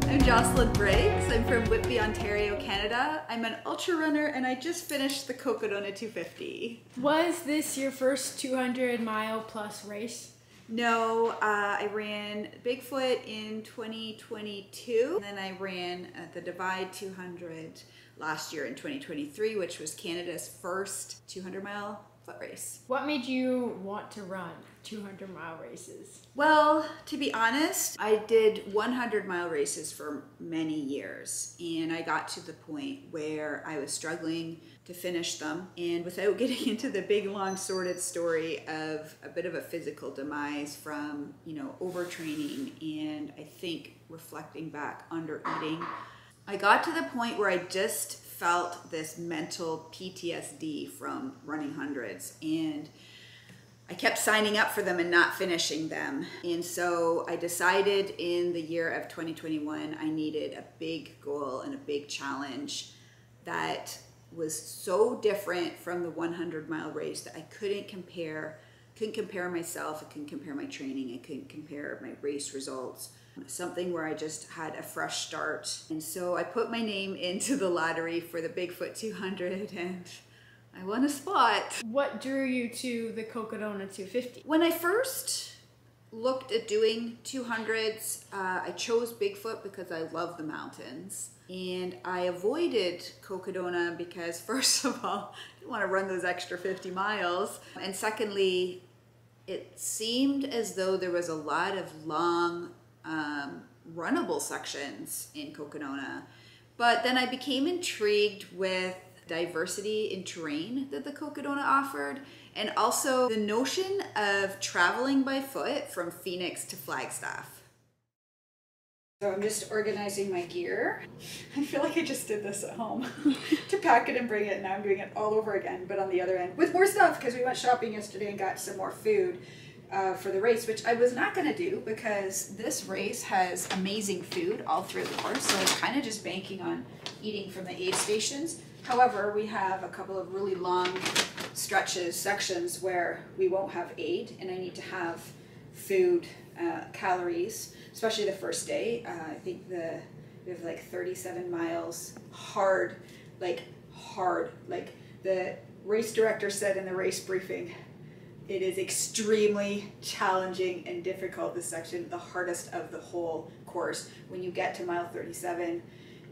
I'm Jocelyn Briggs. I'm from Whitby, Ontario, Canada. I'm an ultra runner and I just finished the Cocodona 250. Was this your first 200-mile plus race? No, I ran Bigfoot in 2022. And then I ran the Divide 200 last year in 2023, which was Canada's first 200-mile foot race. What made you want to run 200-mile races? Well, to be honest, I did 100-mile races for many years, and I got to the point where I was struggling to finish them. And without getting into the big, long, sordid story of a bit of a physical demise from, overtraining and I think reflecting back, under eating, I got to the point where I just felt this mental PTSD from running hundreds, and I kept signing up for them and not finishing them. And so I decided in the year of 2021, I needed a big goal and a big challenge that was so different from the 100-mile race that I couldn't compare myself, I couldn't compare my training, I couldn't compare my race results. Something where I just had a fresh start. And so I put my name into the lottery for the Bigfoot 200 and I won a spot. What drew you to the Cocodona 250? When I first looked at doing 200s, I chose Bigfoot because I love the mountains. And I avoided Cocodona because, first of all, I didn't want to run those extra 50 miles. And secondly, it seemed as though there was a lot of long, runnable sections in Cocodona. But then I became intrigued with diversity in terrain that the Cocodona offered, and also the notion of traveling by foot from Phoenix to Flagstaff. So I'm just organizing my gear. I feel like I just did this at home to pack it and bring it, and now I'm doing it all over again, but on the other end with more stuff, because we went shopping yesterday and got some more food for the race, which I was not going to do because this race has amazing food all through the course, so I was kind of just banking on eating from the aid stations. However, we have a couple of really long sections where we won't have aid, and I need to have food, calories, especially the first day. I think we have like 37 miles hard. Like the race director said in the race briefing, it is extremely challenging and difficult, this section, the hardest of the whole course. When you get to mile 37,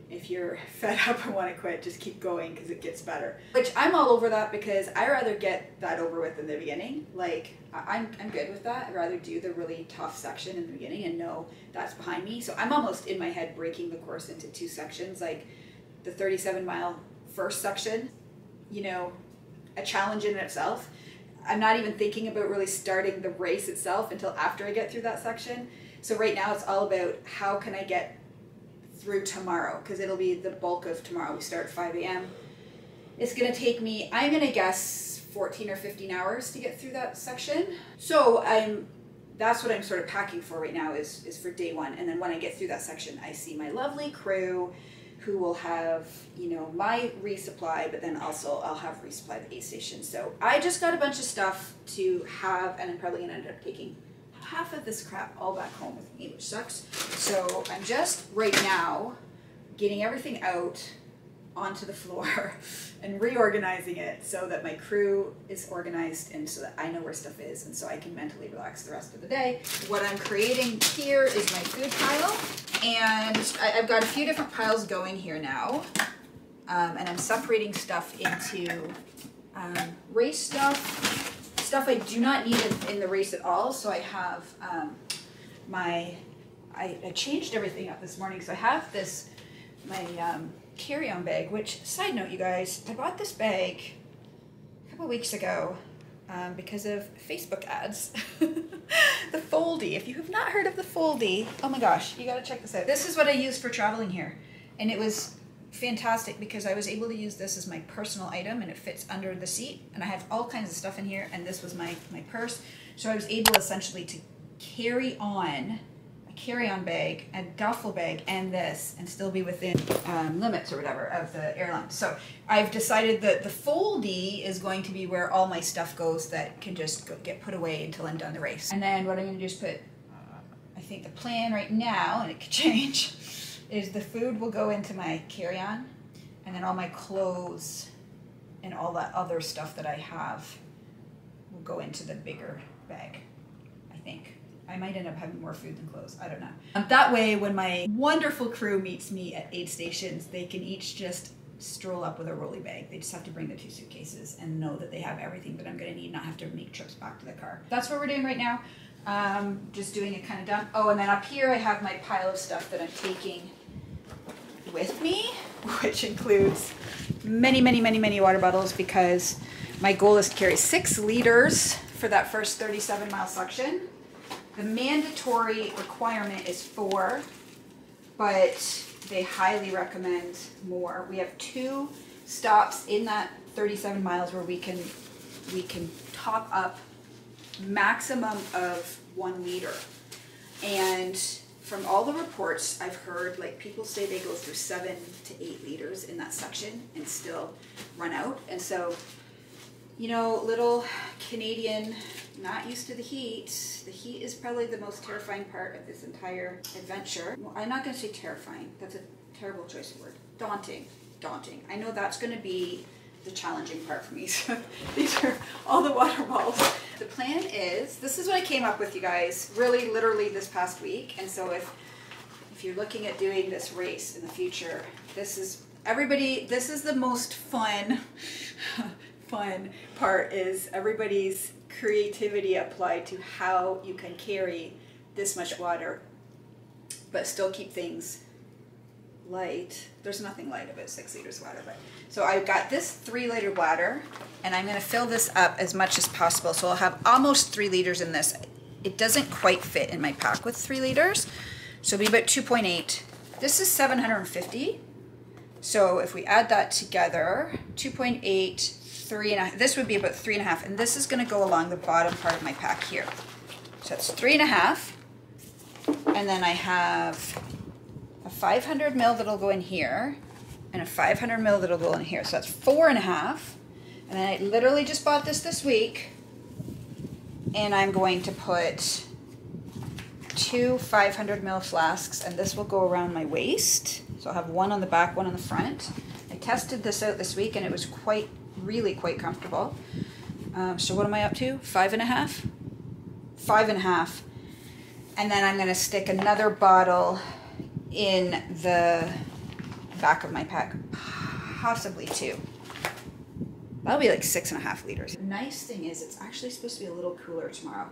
if you're fed up and want to quit, just keep going because it gets better. Which I'm all over that because I rather get that over with in the beginning. Like, I'm good with that. I'd rather do the really tough section in the beginning and know that's behind me. So I'm almost in my head breaking the course into two sections, like the 37-mile first section, a challenge in itself. I'm not even thinking about really starting the race itself until after I get through that section. So right now it's all about how can I get through tomorrow, because it'll be the bulk of tomorrow. We start at 5 a.m. It's going to take me, I'm going to guess, 14 or 15 hours to get through that section. So that's what I'm sort of packing for right now is for day one. And then when I get through that section, I see my lovely crew who will have, my resupply, but then also I'll have resupply at the aid station. So I just got a bunch of stuff to have, and I'm probably going to end up taking half of this crap all back home with me, which sucks. So I'm just right now getting everything out onto the floor and reorganizing it so that my crew is organized and so that I know where stuff is and so I can mentally relax the rest of the day. What I'm creating here is my food pile, and I've got a few different piles going here now, and I'm separating stuff into race stuff I do not need in the race at all. So I have I changed everything up this morning. So I have my carry-on bag, which, side note, you guys, I bought this bag a couple weeks ago because of Facebook ads. The Foldy. If you have not heard of the Foldy, oh my gosh, you gotta check this out. This is what I use for traveling here, and it was fantastic because I was able to use this as my personal item, and it fits under the seat, and I have all kinds of stuff in here, and this was my purse. So I was able essentially to carry on a carry-on bag, a duffel bag, and this, and still be within limits or whatever of the airline. So I've decided that the Foldy is going to be where all my stuff goes that can just get put away until I'm done the race. And then what I'm going to do is put, I think the plan right now, and it could change, is the food will go into my carry-on, and then all my clothes and all that other stuff that I have will go into the bigger bag, I think. I might end up having more food than clothes. I don't know. That way, when my wonderful crew meets me at aid stations, they can each just stroll up with a rolly bag. They just have to bring the 2 suitcases and know that they have everything that I'm going to need, not have to make trips back to the car. That's what we're doing right now. Just doing it kind of done. Oh, and then up here I have my pile of stuff that I'm taking with me, which includes many, many, many, many water bottles, because my goal is to carry 6 liters for that first 37-mile section. The mandatory requirement is 4, but they highly recommend more. We have 2 stops in that 37 miles where we can top up maximum of 1 liter. And from all the reports I've heard, like, people say they go through 7 to 8 liters in that section and still run out. And so, you know, little Canadian, not used to the heat. The heat is probably the most terrifying part of this entire adventure. Well, I'm not going to say terrifying. That's a terrible choice of word. Daunting. I know that's going to be the challenging part for me. So these are all the water bottles. The plan is, this is what I came up with, you guys, really literally this past week. And so if you're looking at doing this race in the future, this is the most fun part, is everybody's creativity applied to how you can carry this much water but still keep things light. There's nothing light about 6 liters of water, but so I've got this 3-liter bladder, and I'm going to fill this up as much as possible. So I'll have almost 3 liters in this. It doesn't quite fit in my pack with 3 liters, so it'll be about 2.8. This is 750. So if we add that together, 2.8, 3.5, this would be about 3.5, and this is going to go along the bottom part of my pack here. So it's 3.5, and then I have a 500 mil that'll go in here, and a 500 mil that'll go in here. So that's 4.5, and then I literally just bought this week, and I'm going to put 2 500 mil flasks, and this will go around my waist. So I'll have one on the back, one on the front. I tested this out this week, and it was really quite comfortable. So what am I up to? 5.5? 5.5. And then I'm going to stick another bottle in the back of my pack, possibly 2. That'll be like 6.5 liters. The nice thing is it's actually supposed to be a little cooler tomorrow.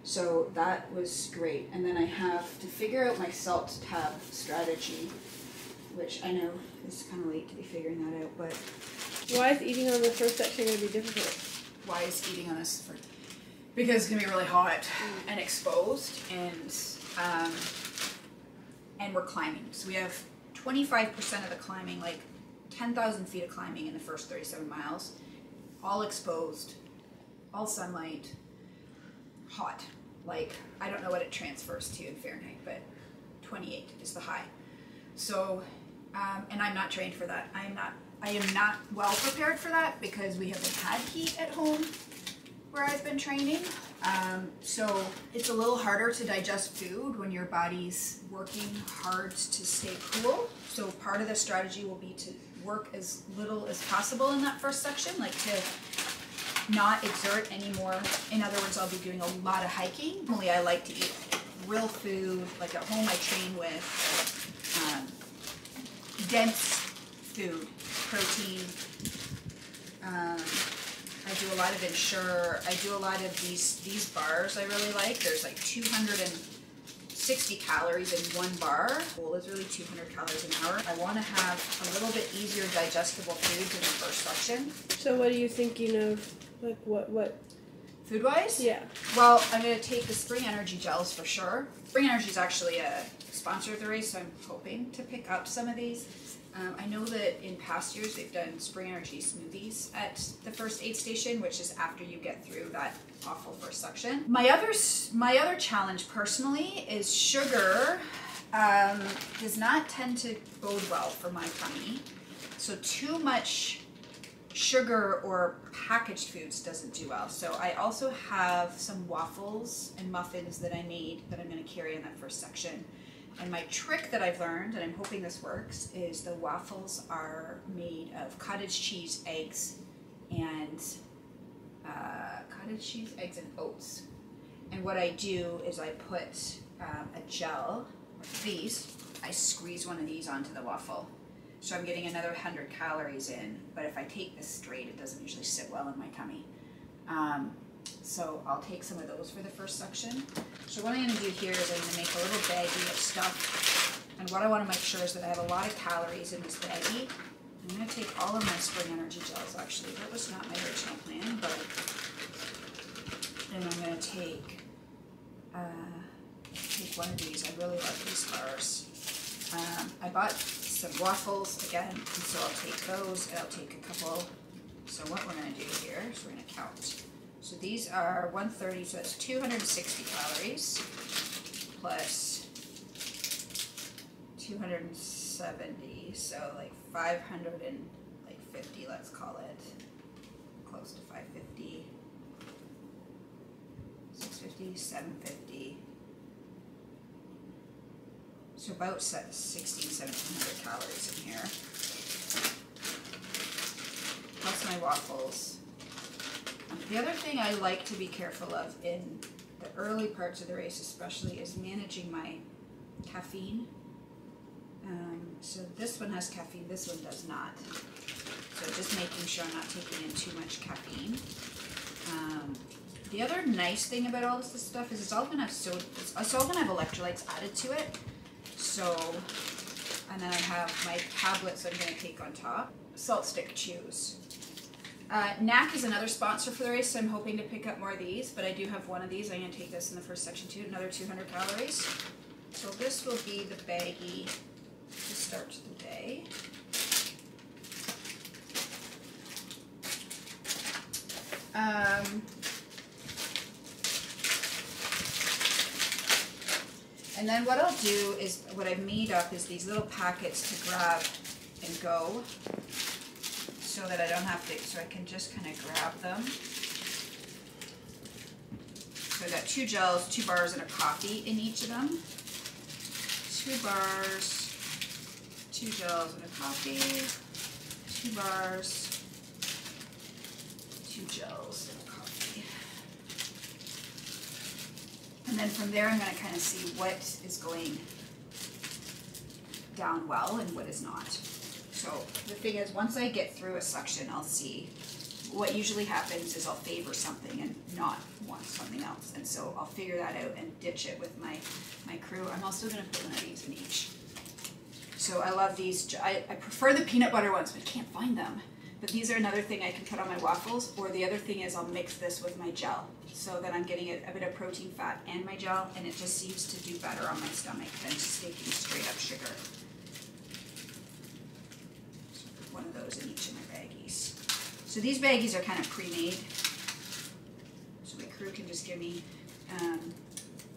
So that was great. And then I have to figure out my salt tab strategy, which I know is kind of late to be figuring that out, but... Why is eating on the first section going to be difficult? Why is eating on this first? Because it's going to be really hot and exposed, and we're climbing. So we have 25% of the climbing, like 10,000 feet of climbing in the first 37 miles, all exposed, all sunlight, hot. Like, I don't know what it transfers to in Fahrenheit, but 28 is the high. So, and I'm not trained for that. I am not well prepared for that, because we haven't had heat at home where I've been training. So it's a little harder to digest food when your body's working hard to stay cool. So part of the strategy will be to work as little as possible in that first section, like to not exert anymore. In other words, I'll be doing a lot of hiking. Normally I like to eat real food. Like at home I train with dense food, protein. I do a lot of Ensure. I do a lot of these bars I really like. There's like 260 calories in one bar. The goal is really 200 calories an hour. I want to have a little bit easier digestible foods in the first section. So what are you thinking of? Like what? Food-wise? Yeah. Well, I'm going to take the Spring Energy gels for sure. Spring Energy is actually a sponsor of the race, so I'm hoping to pick up some of these. I know that in past years they've done Spring Energy smoothies at the first aid station, which is after you get through that awful first section. My other challenge personally is sugar does not tend to bode well for my tummy. So too much sugar or packaged foods doesn't do well. So I also have some waffles and muffins that I made that I'm going to carry in that first section. And my trick that I've learned, and I'm hoping this works, is the waffles are made of cottage cheese, eggs, and oats. And what I do is I put a gel, I squeeze one of these onto the waffle. So I'm getting another 100 calories in, but if I take this straight, it doesn't usually sit well in my tummy. So I'll take some of those for the first section. So what I'm going to do here is I'm going to make a little baggie of stuff. And what I want to make sure is that I have a lot of calories in this baggie. I'm going to take all of my Spring Energy gels, actually. That was not my original plan, but... And I'm going to take one of these. I really like these bars. I bought some waffles again, and so I'll take those, and I'll take a couple. So what we're going to do here is we're going to count. So these are 130, so that's 260 calories, plus 270, so like 550, let's call it, close to 550, 650, 750. So about 1,700 calories in here, plus my waffles. The other thing I like to be careful of in the early parts of the race especially is managing my caffeine. So this one has caffeine, this one does not. So just making sure I'm not taking in too much caffeine. The other nice thing about all this stuff is it's all gonna have electrolytes added to it. So, and then I have my tablets I'm going to take on top. Salt stick chews. NAC is another sponsor for the race, so I'm hoping to pick up more of these, but I do have one of these. I'm going to take this in the first section too, another 200 calories. So this will be the baggie to start the day. And then what I'll do is, what I've made up is these little packets to grab and go, so that I don't have to, so I can just kind of grab them. So I've got 2 gels, 2 bars, and a coffee in each of them. 2 bars, 2 gels, and a coffee, 2 bars, 2 gels, and a coffee. And then from there, I'm going to kind of see what is going down well and what is not. So the thing is, once I get through a section, I'll see. What usually happens is I'll favor something and not want something else. And so I'll figure that out and ditch it with my crew. I'm also going to put one of these in each. So I love these. I prefer the peanut butter ones, but I can't find them. But these are another thing I can put on my waffles, or the other thing is I'll mix this with my gel so that I'm getting a bit of protein, fat, and my gel, and it just seems to do better on my stomach than just taking straight up sugar. So put one of those in each of my baggies. So these baggies are kind of pre-made, so my crew can just give me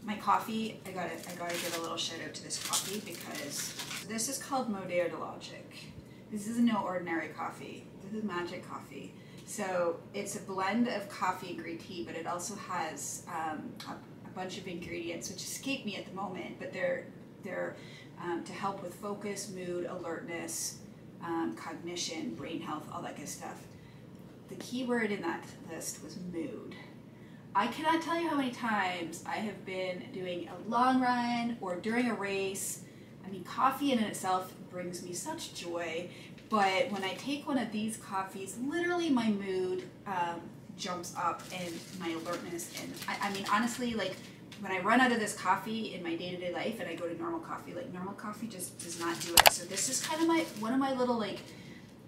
my coffee. I gotta give a little shout out to this coffee because this is called Moderne Logic. This is no ordinary coffee. This is magic coffee. So it's a blend of coffee and green tea, but it also has a bunch of ingredients which escape me at the moment, but they're to help with focus, mood, alertness, cognition, brain health, all that good stuff. The key word in that list was mood. I cannot tell you how many times I have been doing a long run or during a race. I mean, coffee in itself brings me such joy, but when I take one of these coffees, literally my mood jumps up and my alertness. And I mean, honestly, like when I run out of this coffee in my day-to-day life and I go to normal coffee, like normal coffee just does not do it. So this is kind of one of my little like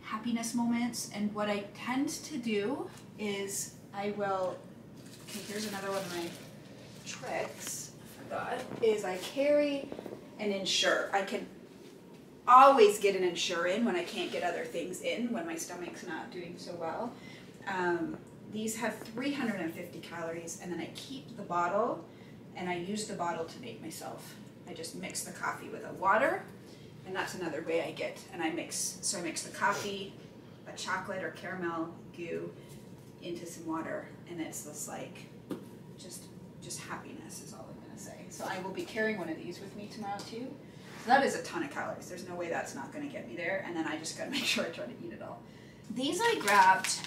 happiness moments. And what I tend to do is I will, okay, here's another one of my tricks, I forgot, is I carry an Ensure. I can always get an Ensure in when I can't get other things in, when my stomach's not doing so well. These have 350 calories, and then I keep the bottle, and I use the bottle to make myself. I just mix the coffee with a water, and that's another way I get, and I mix the coffee, a chocolate or caramel goo into some water, and it's this like, just happiness is all I'm gonna say. So I will be carrying one of these with me tomorrow too. So that is a ton of calories. There's no way that's not going to get me there. And then I just got to make sure I try to eat it all. These I grabbed.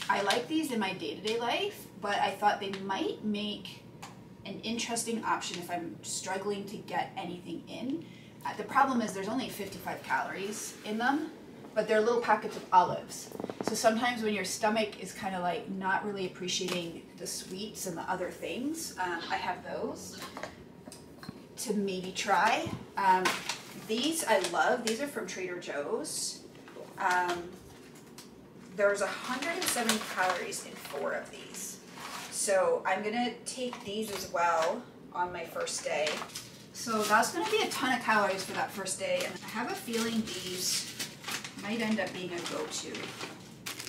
I like these in my day-to-day life, but I thought they might make an interesting option if I'm struggling to get anything in. The problem is there's only 55 calories in them, but they're little packets of olives. So sometimes when your stomach is kind of like not really appreciating the sweets and the other things, I have those to maybe try. These I love. These are from Trader Joe's. There's 170 calories in 4 of these. So I'm gonna take these as well on my first day. So that's gonna be a ton of calories for that first day. And I have a feeling these might end up being a go-to.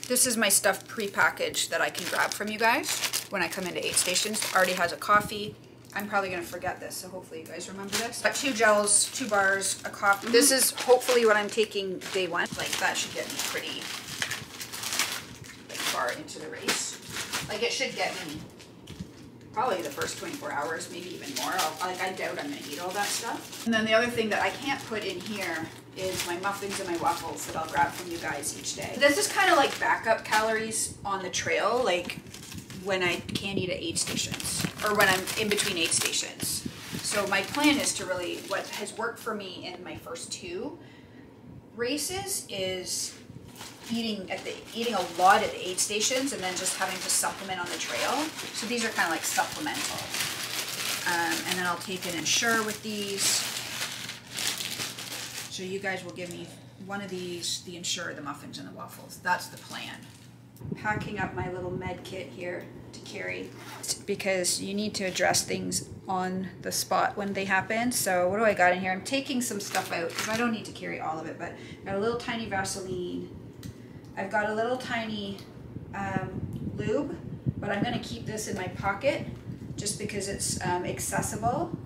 This is my stuff pre-packaged that I can grab from you guys when I come into aid stations. It already has a coffee. I'm probably gonna forget this, so hopefully you guys remember this. Got 2 gels, 2 bars, a coffee. This is hopefully what I'm taking day 1. Like that should get me pretty far into the race. Like it should get me probably the first 24 hours, maybe even more. I doubt I'm gonna eat all that stuff. And then the other thing that I can't put in here is my muffins and my waffles that I'll grab from you guys each day. This is kind of like backup calories on the trail, like when I can't eat at aid stations or when I'm in between aid stations. So my plan is to really, what has worked for me in my first 2 races is eating a lot at the aid stations and then just having to supplement on the trail. So these are kind of like supplemental. And then I'll take an Ensure with these. So you guys will give me one of these, the Ensure, the muffins, and the waffles. That's the plan. Packing up my little med kit here to carry because you need to address things on the spot when they happen. So what do I got in here? I'm taking some stuff out because I don't need to carry all of it, but I got a little tiny Vaseline. I've got a little tiny lube, but I'm going to keep this in my pocket just because it's accessible,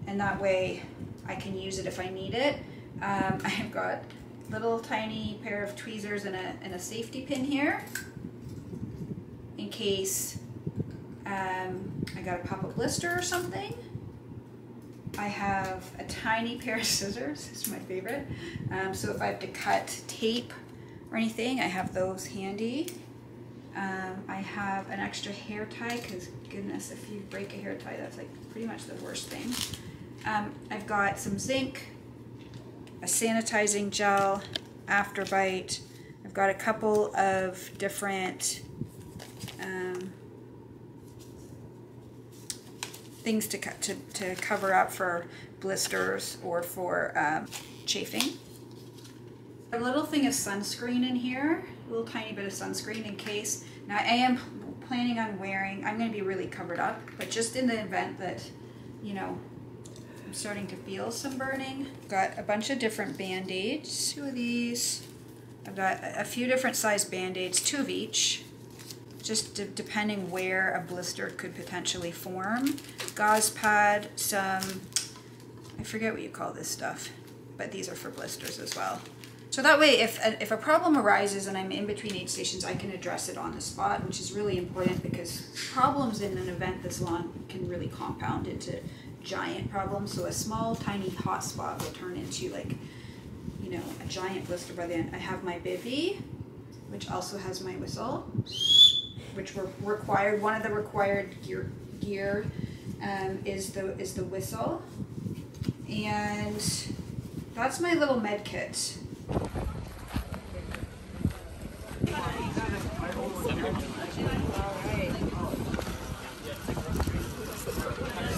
and that way I can use it if I need it. I've got a little tiny pair of tweezers and a safety pin here in case I got to pop a blister or something. I have a tiny pair of scissors. This is my favorite. So if I have to cut tape or anything, I have those handy. I have an extra hair tie because goodness, if you break a hair tie, that's like pretty much the worst thing. I've got some zinc, a sanitizing gel, Afterbite. I've got a couple of different things to cover up for blisters or for chafing. A little thing of sunscreen in here, a little tiny bit of sunscreen in case. Now I am planning on wearing, I'm going to be really covered up, but just in the event that, you know, I'm starting to feel some burning. Got a bunch of different Band-Aids, 2 of these. I've got a few different size Band-Aids, 2 of each, just depending where a blister could potentially form. Gauze pad, some, I forget what you call this stuff, but these are for blisters as well. So that way, if a problem arises and I'm in between aid stations, I can address it on the spot, which is really important because problems in an event this long can really compound into giant problems. So a small, tiny hot spot will turn into, like, you know, a giant blister by the end. I have my bivy, which also has my whistle, which were required. One of the required gear is the whistle, and that's my little med kit.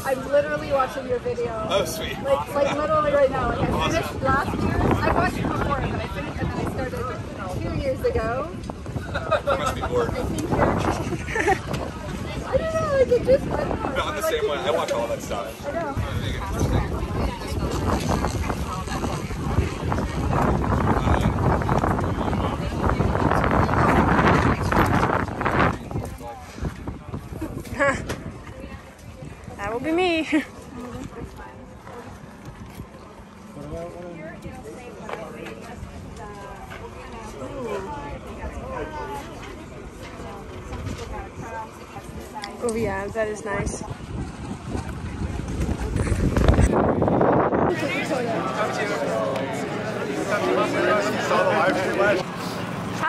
I'm literally watching your video. Oh, sweet. Like literally right now. Like I finished last year. I watched it before, but I finished and then I started 2 years ago. You must be bored. I think I don't know, like it just, I don't know. No, I'm the same way. I watch all that stuff. I know. That will be me. Oh yeah, that is nice.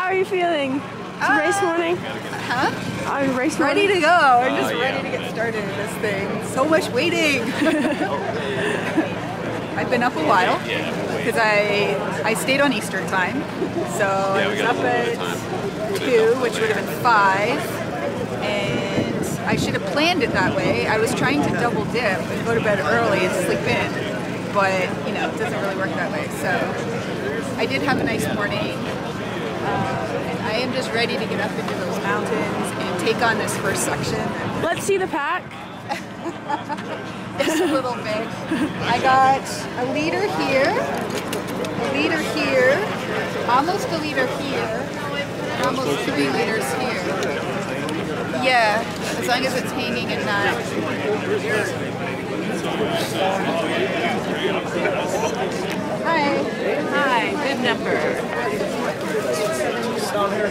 How are you feeling? It's race morning. Huh? Race Ready morning. to go. I'm just ready to get started in this thing. So much waiting. I've been up a while because I stayed on Eastern time. So I was up at 2, which would have been 5. And I should have planned it that way. I was trying to double dip and go to bed early and sleep in. But, you know, it doesn't really work that way. So I did have a nice morning. And I am just ready to get up into those mountains and take on this first section. Let's see the pack. It's a little big. I got a liter here, almost a liter here, and almost 3 liters here. Yeah, as long as it's hanging and not. Hi. Hi, good number.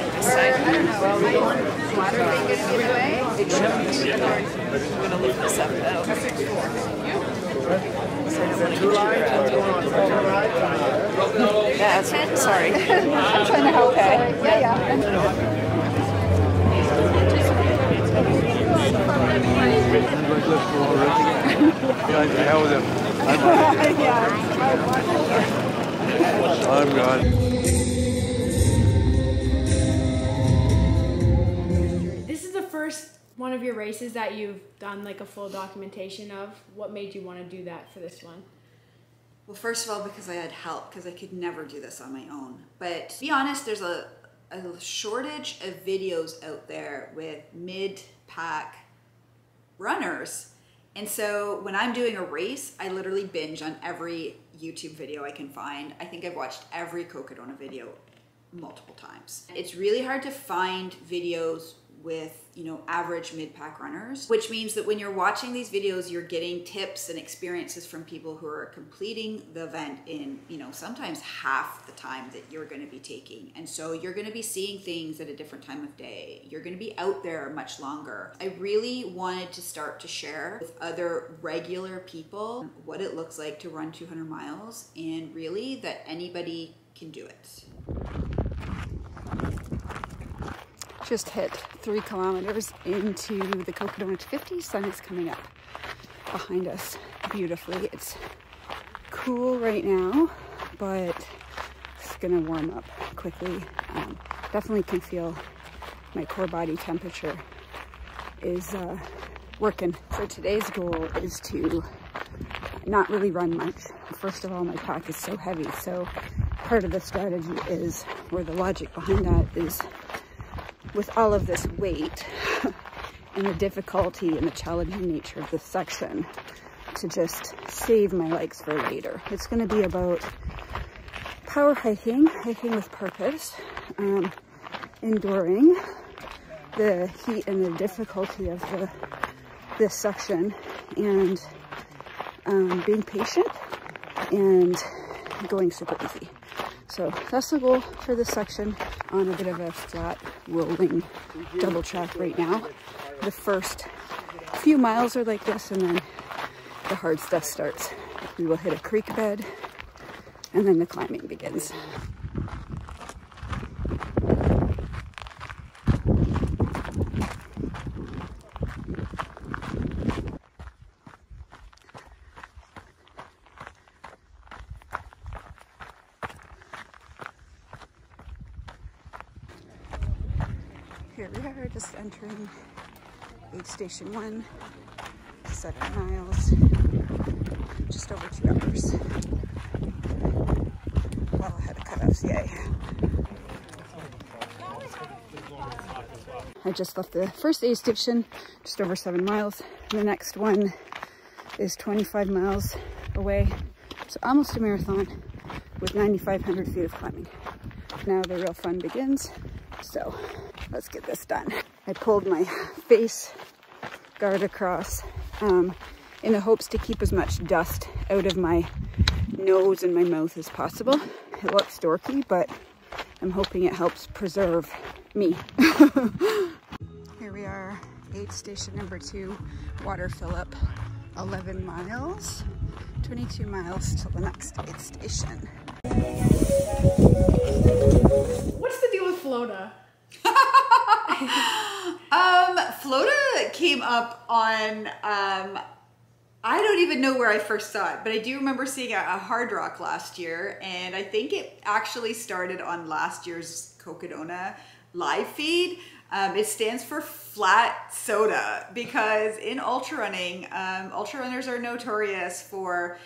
I don't know. Water thing is in the way. I'm gonna look this up though. Yeah, sorry. I'm trying to help. Okay. Yeah. I'm gone. This is the first one of your races that you've done like a full documentation of. What made you want to do that for this one? Well, first of all, because I had help, because I could never do this on my own. But to be honest, there's a shortage of videos out there with mid-pack runners. And so when I'm doing a race, I literally binge on every YouTube video I can find. I think I've watched every Cocodona video multiple times. It's really hard to find videos with, you know, average mid-pack runners, which means that when you're watching these videos, you're getting tips and experiences from people who are completing the event in, you know, sometimes half the time that you're going to be taking. And so you're going to be seeing things at a different time of day. You're going to be out there much longer. I really wanted to start to share with other regular people what it looks like to run 200 miles and really that anybody can do it. Just hit 3 kilometers into the Cocodona 50. Sun is coming up behind us beautifully. It's cool right now, but it's gonna warm up quickly. Definitely can feel my core body temperature is working. So today's goal is to not really run much. First of all, my pack is so heavy. So part of the strategy is, or the logic behind that is, with all of this weight and the difficulty and the challenging nature of this section, to just save my legs for later. It's going to be about power hiking with purpose, enduring the heat and the difficulty of this section, and being patient and going super easy. So that's the goal for this section, on a bit of a flat rolling double track right now. The first few miles are like this, and then the hard stuff starts. We will hit a creek bed and then the climbing begins. Here we are, just entering aid station 1, 7 miles, just over 2 hours. Well ahead of cutoffs, yay. I just left the first aid station, just over 7 miles. The next one is 25 miles away, so almost a marathon with 9,500 feet of climbing. Now the real fun begins, so let's get this done. I pulled my face guard across in the hopes to keep as much dust out of my nose and my mouth as possible. It looks dorky, but I'm hoping it helps preserve me. Here we are, aid station number 2, water fill up, 11 miles, 22 miles till the next aid station. What's the deal with Flota? Flota came up on, I don't even know where I first saw it, but I do remember seeing a Hard Rock last year, and I think it actually started on last year's Cocodona live feed. It stands for flat soda because in ultra running, ultra runners are notorious for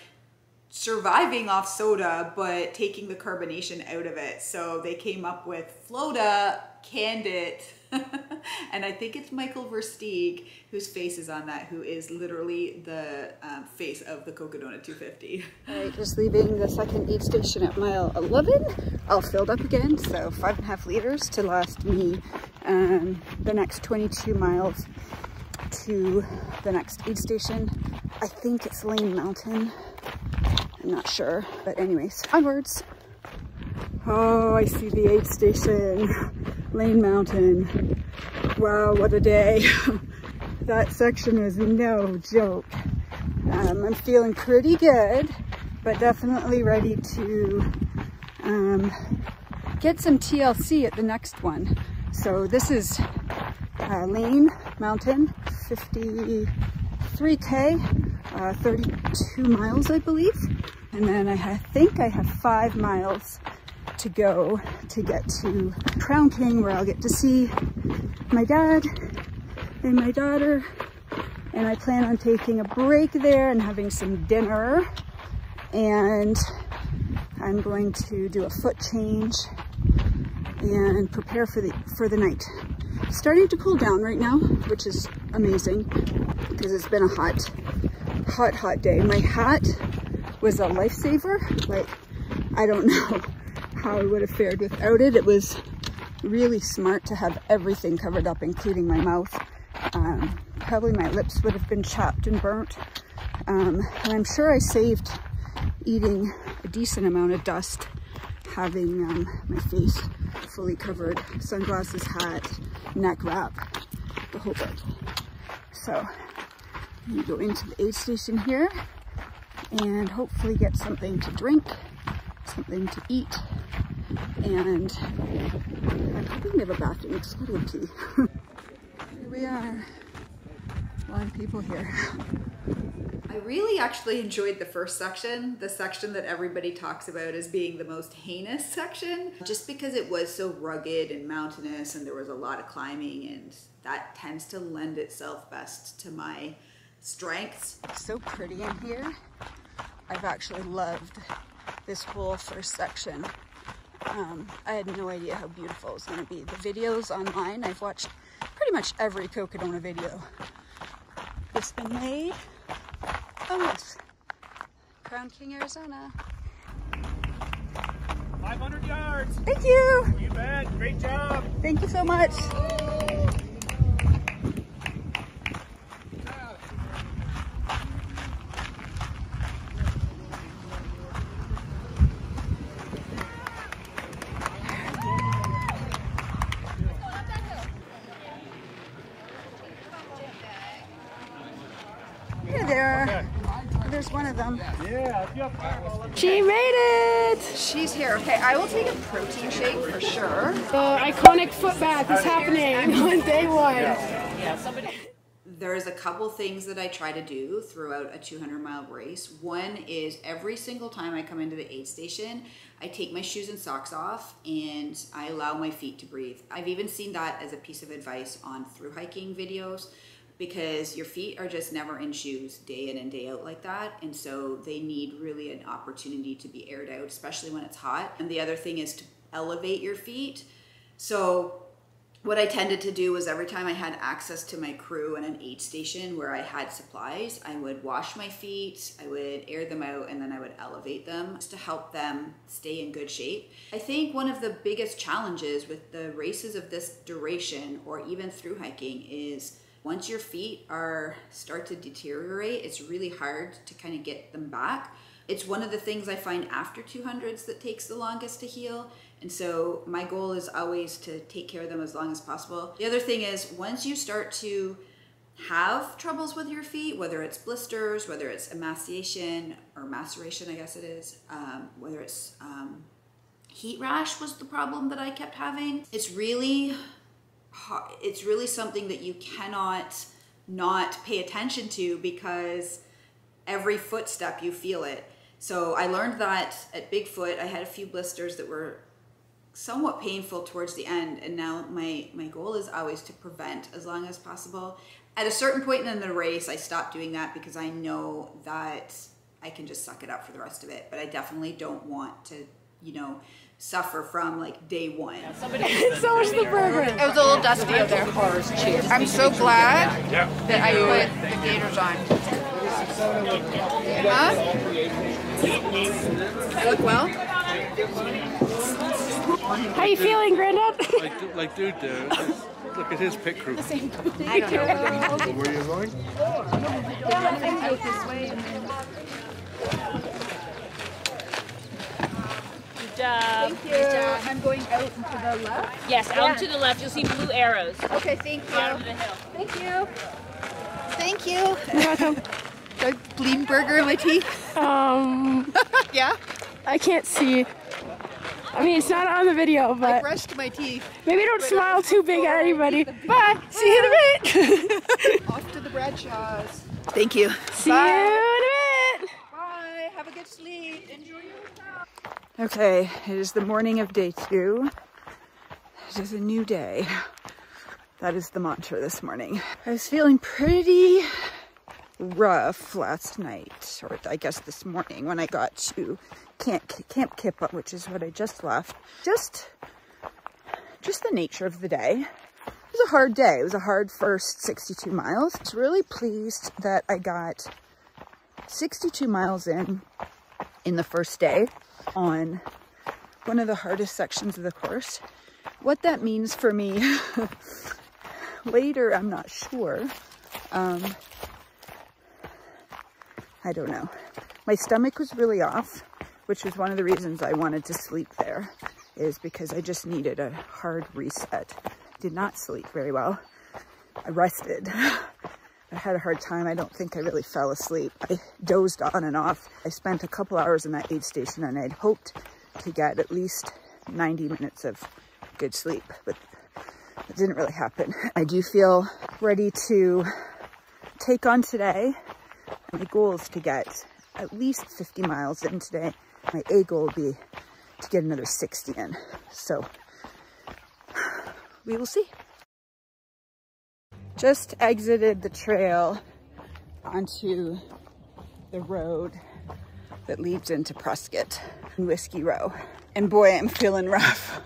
surviving off soda but taking the carbonation out of it. So they came up with Flota, canned it, and I think it's Michael Versteeg whose face is on that, who is literally the face of the Cocodona 250. All right, just leaving the second aid station at mile 11. All filled up again, so 5.5 liters to last me the next 22 miles to the next aid station. I think it's Lane Mountain. I'm not sure, but anyways, onwards. Oh, I see the aid station, Lane Mountain. Wow, what a day. That section is no joke. I'm feeling pretty good, but definitely ready to get some TLC at the next one. So this is Lane Mountain, 53K, 32 miles, I believe. And then I think I have 5 miles to go to get to Crown King, where I'll get to see my dad and my daughter. And I plan on taking a break there and having some dinner. And I'm going to do a foot change and prepare for the night. It's starting to cool down right now, which is amazing because it's been a hot day. My hat was a lifesaver. Like, I don't know how I would have fared without it. It was really smart to have everything covered up, including my mouth. Probably my lips would have been chapped and burnt. And I'm sure I saved eating a decent amount of dust, having my face fully covered, sunglasses, hat, neck wrap, the whole bit. So I'm gonna go into the aid station here and hopefully get something to drink, something to eat, and I'm hoping they have a bathroom. It's a little key. Here we are. A lot of people here. I really actually enjoyed the first section, the section that everybody talks about as being the most heinous section, just because it was so rugged and mountainous and there was a lot of climbing, and that tends to lend itself best to my strengths. It's so pretty in here. I've actually loved this whole first section. I had no idea how beautiful it was going to be. The videos online, I've watched pretty much every Cocodona video that's been made. Oh yes, Crown King, Arizona. 500 yards. Thank you. You bet. Great job. Thank you so much. Hey there. There's one of them. Yeah. She made it! She's here. Okay, I will take a protein shake for sure. The iconic foot bath is happening on day 1. There's a couple things that I try to do throughout a 200-mile race. One is every single time I come into the aid station, I take my shoes and socks off and I allow my feet to breathe. I've even seen that as a piece of advice on through hiking videos, because your feet are just never in shoes day in and day out like that. And so they need really an opportunity to be aired out, especially when it's hot. And the other thing is to elevate your feet. So what I tended to do was every time I had access to my crew and an aid station where I had supplies, I would wash my feet, I would air them out, and then I would elevate them just to help them stay in good shape. I think one of the biggest challenges with the races of this duration, or even through hiking, is once your feet start to deteriorate, it's really hard to kind of get them back. It's one of the things I find after 200s that takes the longest to heal. And so my goal is always to take care of them as long as possible. The other thing is, once you start to have troubles with your feet, whether it's blisters, whether it's emaciation or maceration, I guess it is, whether it's heat rash was the problem that I kept having. It's really something that you cannot not pay attention to because every footstep you feel it. So I learned that at Bigfoot. I had a few blisters that were somewhat painful towards the end, and now my goal is always to prevent as long as possible. At a certain point in the race, I stopped doing that because I know that I can just suck it up for the rest of it, but I definitely don't want to, you know, suffer from like day one. So was the burger. It was a little dusty out there. I'm so glad that I put the gaiters on. Huh? I look well? How you feeling, Granddad? Like dude there. Look at his pit crew. I don't know. Where are you going? Out this way. Good job. Thank you. I'm going out and to the left. Yes, out to the left. You'll see blue arrows. Okay, thank you. Bottom of the hill. Thank you. Thank you. You're welcome. The bleeding burger in my teeth. Yeah? I can't see. I mean, it's not on the video, I but brushed my teeth. maybe don't smile too big at anybody. Bye. See you in a bit. Off to the Bradshaws. Thank you. See you in a bit. Bye. Have a good sleep. Enjoy your hotel. Okay, it is the morning of day 2. It is a new day. That is the mantra this morning. I was feeling pretty rough last night, or I guess this morning when I got to Camp Kippa, which is what I just left. Just the nature of the day. It was a hard day. It was a hard first 62 miles. I was really pleased that I got 62 miles in the first day on one of the hardest sections of the course. What that means for me later, I'm not sure. I don't know. My stomach was really off, which was one of the reasons I wanted to sleep there, is because I just needed a hard reset. Did not sleep very well. I rested. I had a hard time. I don't think I really fell asleep. I dozed on and off. I spent a couple hours in that aid station and I'd hoped to get at least 90 minutes of good sleep, but it didn't really happen. I do feel ready to take on today. My goal is to get at least 50 miles in today. My A goal will be to get another 60 in. So we will see. Just exited the trail onto the road that leads into Prescott and Whiskey Row. And boy, I'm feeling rough.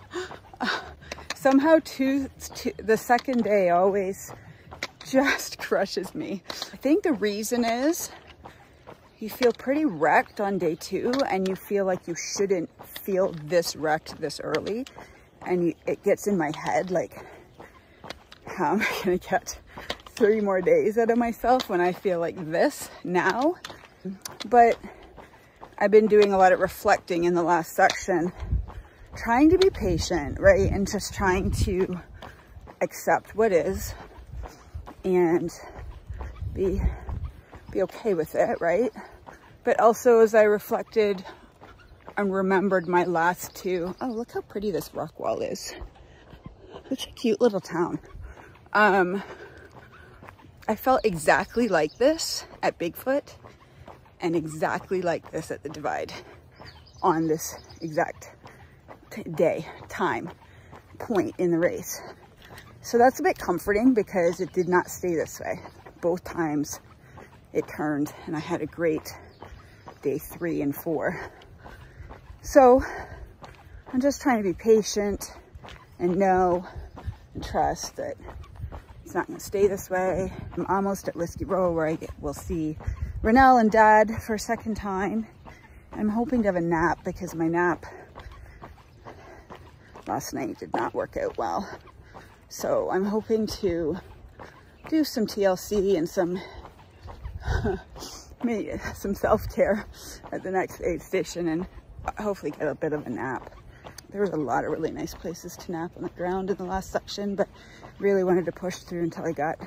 Somehow the second day always just crushes me. I think the reason is you feel pretty wrecked on day 2 and you feel like you shouldn't feel this wrecked this early. And it gets in my head like, how am I gonna get 3 more days out of myself when I feel like this now? But I've been doing a lot of reflecting in the last section, trying to be patient, right? And just trying to accept what is and be okay with it, right? But also as I reflected and remembered my last 2, oh, look how pretty this rock wall is. Such a cute little town. I felt exactly like this at Bigfoot and exactly like this at the Divide on this exact point in the race. So that's a bit comforting because it did not stay this way. Both times it turned and I had a great day 3 and 4. So I'm just trying to be patient and know and trust that it's not going to stay this way. I'm almost at Whiskey Row where we'll see Renelle and Dad for a second time. I'm hoping to have a nap because my nap last night did not work out well. So I'm hoping to do some TLC and some maybe some self-care at the next aid station and hopefully get a bit of a nap. There was a lot of really nice places to nap on the ground in the last section, but really wanted to push through until I got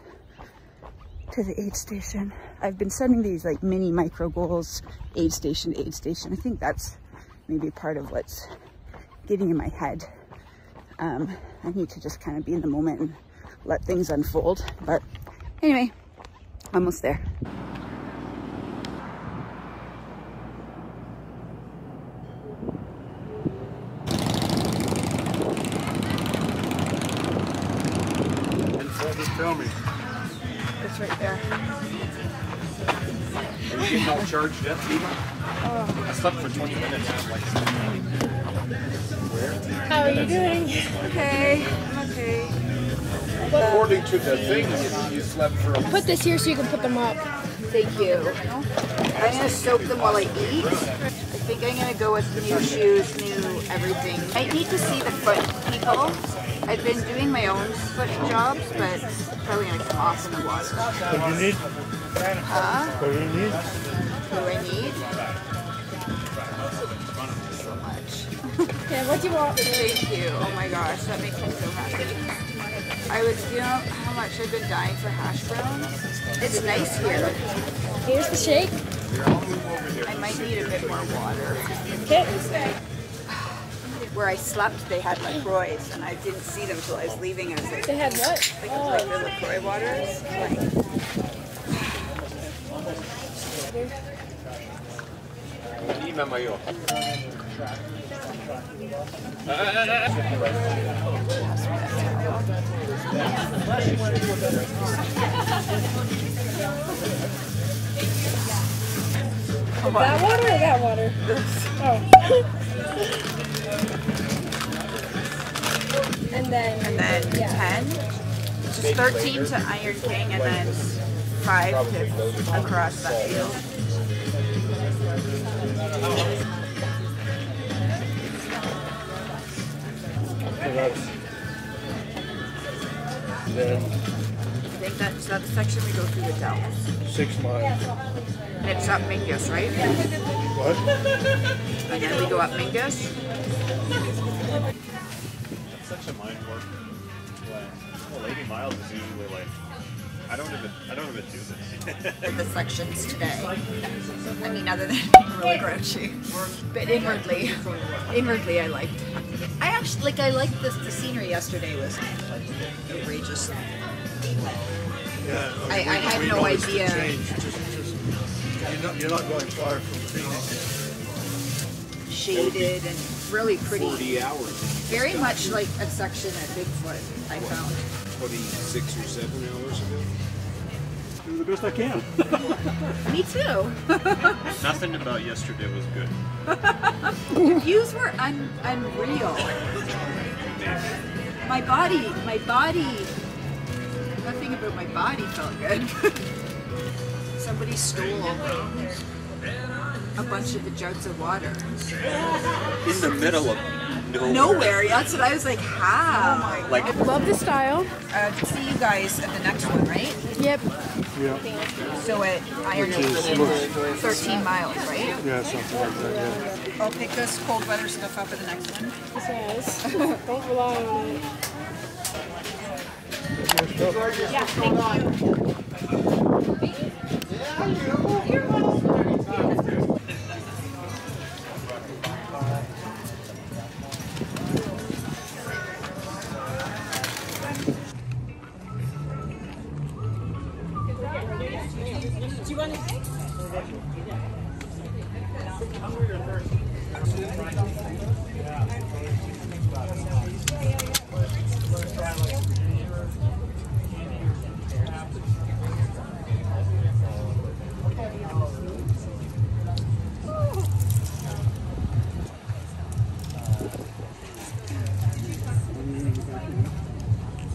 to the aid station. I've been setting these like mini micro goals, aid station to aid station. I think that's maybe part of what's getting in my head. I need to just kind of be in the moment and let things unfold. But anyway, almost there. Just tell me. It's right there. Are you getting all charged up, Eva? I slept for 20 minutes. I'm like, How are you doing? Okay, I'm okay. according to the thing, you slept for. Put this here so you can put them up. Thank you. I'm gonna soak them while I eat. I think I'm gonna go with new shoes, new everything. I need to see the foot people. I've been doing my own foot jobs, but it's probably gonna come off in the water. What do you need? Huh? What do you need? What do I need? So much. Okay, what do you want? Thank you. Oh my gosh, that makes me so happy. I would, you know how much I've been dying for hash browns? It's nice here. Here's the shake. I might need a bit more water. Okay. Where I slept, they had LaCroix, and I didn't see them till I was leaving. I was like, They had what? like the LaCroix waters. Dime mayo. That water or that water? Oh. And then 10, just 13 to Iron King, and then 5 to across that field. Then I think that's the section we go through the Dells. 6 miles. And it's up Mingus, right? What? And then we go up Mingus. It's such a mind work. Well, 80 miles is usually like, I don't even do this. In the sections today. I mean, other than being really grouchy. But inwardly I liked. I liked the scenery yesterday was outrageous. Yeah. I had no idea. You're not going far from Phoenix. Shaded and really pretty. 40 hours. Very much like a section at Bigfoot, I found. 26 or 7 hours ago. Do the best I can. Me too. Nothing about yesterday was good. The views were unreal. My body, nothing about my body felt good. Somebody stole a bunch of the jugs of water. In the middle of Nowhere. That's what I was like, how? Like, love the style. See you guys at the next one, right? Yep. Yeah. So at Iron King, 13 miles, right? Yeah, something like that, yeah. I'll pick this cold weather stuff up at the next one. Yes. Don't rely on it. Yeah, thank you.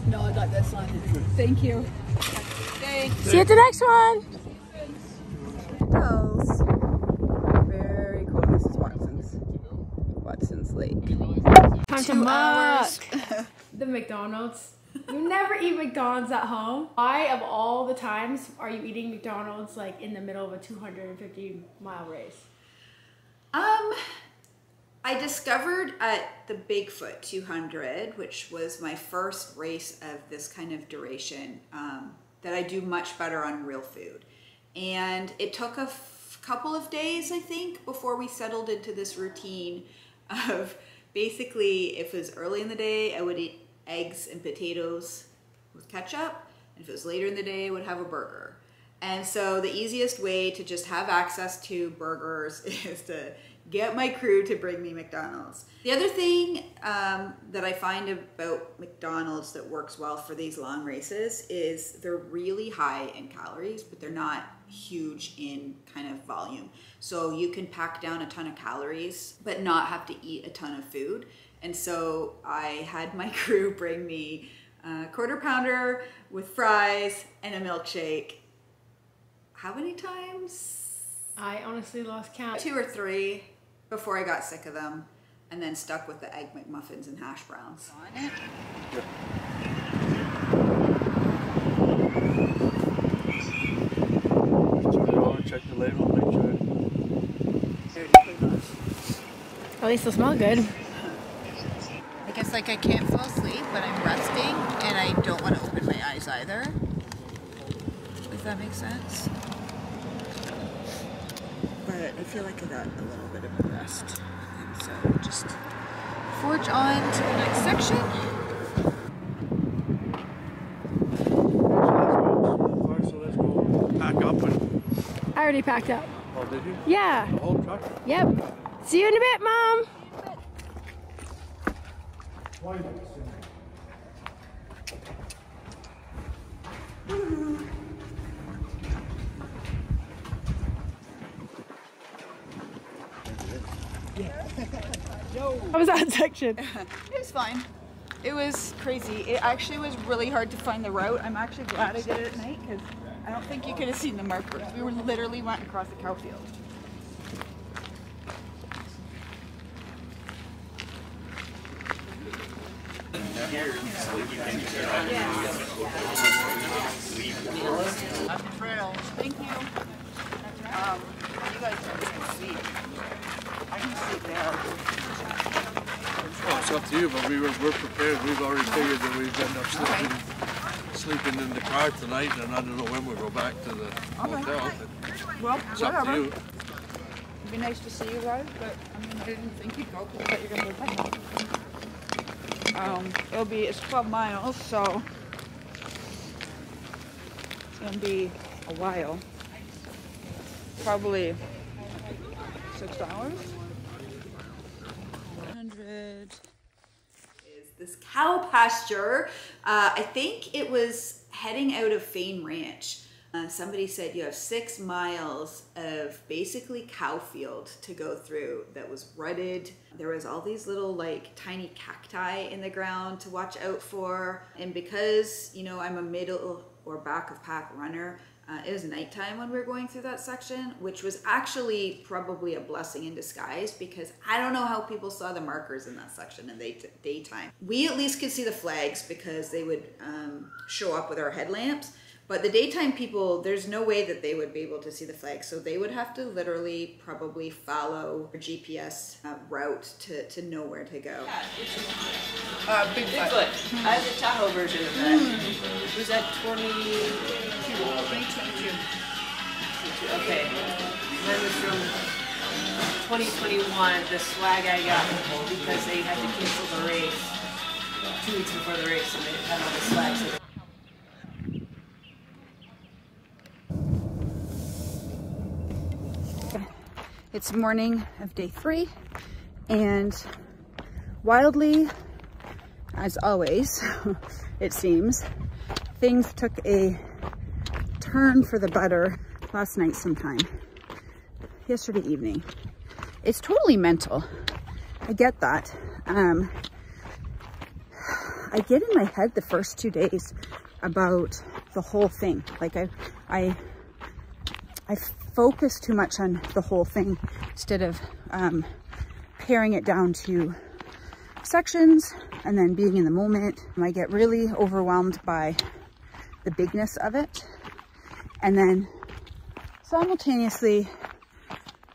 No, I got this one. Thank you. Thanks. See you at the next one. Hills. Very cool. This is Watson's Lake. Time to muck. The McDonald's. You never eat McDonald's at home. Why, of all the times, are you eating McDonald's like in the middle of a 250-mile race? I discovered at the Bigfoot 200, which was my first race of this kind of duration, that I do much better on real food. And it took a couple of days, I think, before we settled into this routine of Basically, if it was early in the day, I would eat eggs and potatoes with ketchup. And if it was later in the day, I would have a burger. And so the easiest way to just have access to burgers is to get my crew to bring me McDonald's. The other thing that I find about McDonald's that works well for these long races is they're really high in calories, but they're not huge in kind of volume. So you can pack down a ton of calories, but not have to eat a ton of food. And so I had my crew bring me a quarter pounder with fries and a milkshake. How many times? I honestly lost count. 2 or 3 before I got sick of them, and then stuck with the Egg McMuffins and hash browns. On it. Check the label, make sure. At least they'll smell good. I guess like I can't fall asleep, but I'm resting, and I don't want to open my eyes either. If that makes sense. But I feel like I got a little bit of a rest. And so we'll just forge on to the next section. So let's go pack up and... I already packed up. Oh, did you? Yeah. The whole truck? Yep. See you in a bit, Mom. How was that section? It was fine. It was crazy. It actually was really hard to find the route. I'm actually glad I did it at night because I don't think you could have seen the markers. We were literally went across the cow field. Thank you. You guys can sleep. I can sleep there. Well, it's up to you, but we're prepared. We've already figured that we'd end up sleeping in the car tonight, and I don't know when we'll go back to the hotel. Well, It's up to you. It'd be nice to see you guys, but I mean, I didn't think you'd go because I thought you were going to go back. It's 12 miles, so it's going to be a while. Probably 6 hours. 100 is this cow pasture. I think it was heading out of Fane Ranch. Somebody said you have 6 miles of basically cow field to go through that was rutted. There was all these little like tiny cacti in the ground to watch out for. And because, you know, I'm a middle or back of pack runner, it was nighttime when we were going through that section, which was actually probably a blessing in disguise because I don't know how people saw the markers in that section in the daytime. We at least could see the flags because they would show up with our headlamps. But the daytime people, there's no way that they would be able to see the flags. So they would have to literally probably follow a GPS route to know where to go. Bigfoot. I have the Tahoe version of that. Was that 2022? Okay. Mine was from 2021, the swag I got because they had to cancel the race 2 weeks before the race, and they had all the swag. So it's morning of day 3, and wildly, as always, it seems, things took a turn for the better last night sometime. Yesterday evening. It's totally mental. I get that. I get in my head the first 2 days about the whole thing. Like I focus too much on the whole thing instead of paring it down to sections and then being in the moment. I get really overwhelmed by the bigness of it. And then simultaneously,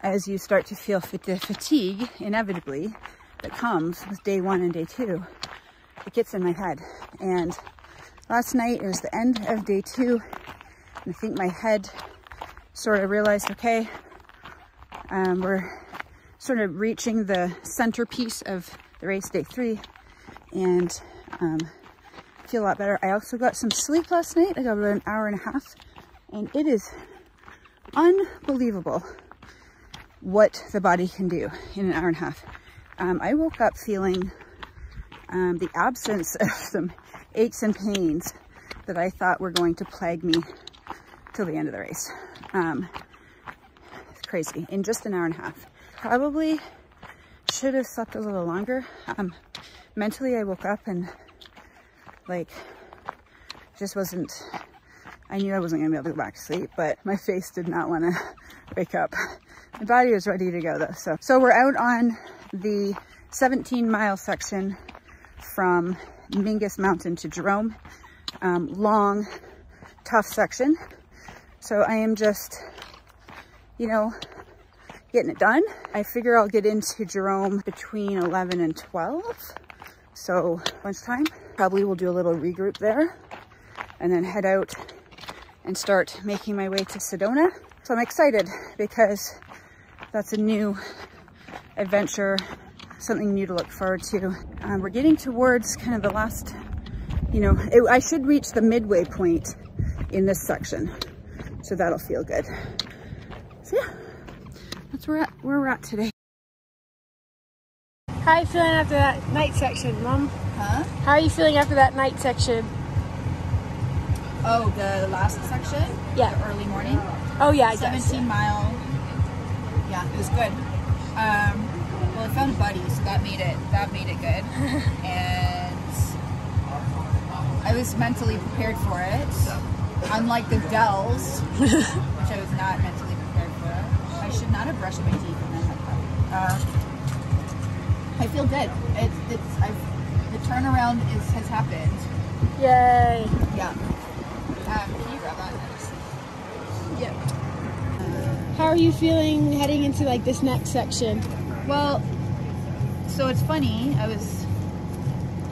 as you start to feel the fatigue, inevitably, that comes with day 1 and day 2, it gets in my head. And last night, it was the end of day 2, and I think my head sort of realized, okay, we're sort of reaching the centerpiece of the race, day 3, and feel a lot better. I also got some sleep last night. I got about an hour and a half, and it is unbelievable what the body can do in an hour and a half. I woke up feeling the absence of some aches and pains that I thought were going to plague me till the end of the race. It's crazy, in just an hour and a half. Probably should have slept a little longer. Mentally, I woke up and like just wasn't, I knew I wasn't gonna be able to go back to sleep, but my face did not want to wake up. My body was ready to go though. So we're out on the 17-mile section from Mingus Mountain to Jerome. Long, tough section. So I am just, you know, getting it done. I figure I'll get into Jerome between 11 and 12. So lunchtime, probably we'll do a little regroup there and then head out and start making my way to Sedona. So I'm excited because that's a new adventure, something new to look forward to. We're getting towards kind of the last, you know, I should reach the midway point in this section, so that'll feel good. So yeah, that's where we're at today. How are you feeling after that night section, Mom? Huh? How are you feeling after that night section? Oh, the last section? Yeah. The early morning? Oh yeah, I guess. 17 mile. Yeah, it was good. Well, I found a buddy, so that made it good. And I was mentally prepared for it. Unlike the Dells, which I was not mentally prepared for. I should not have brushed my teeth and then had coffee. I feel good. The turnaround has happened. Yay. Yeah. Can you grab that? Yeah. How are you feeling heading into like this next section? Well, so it's funny,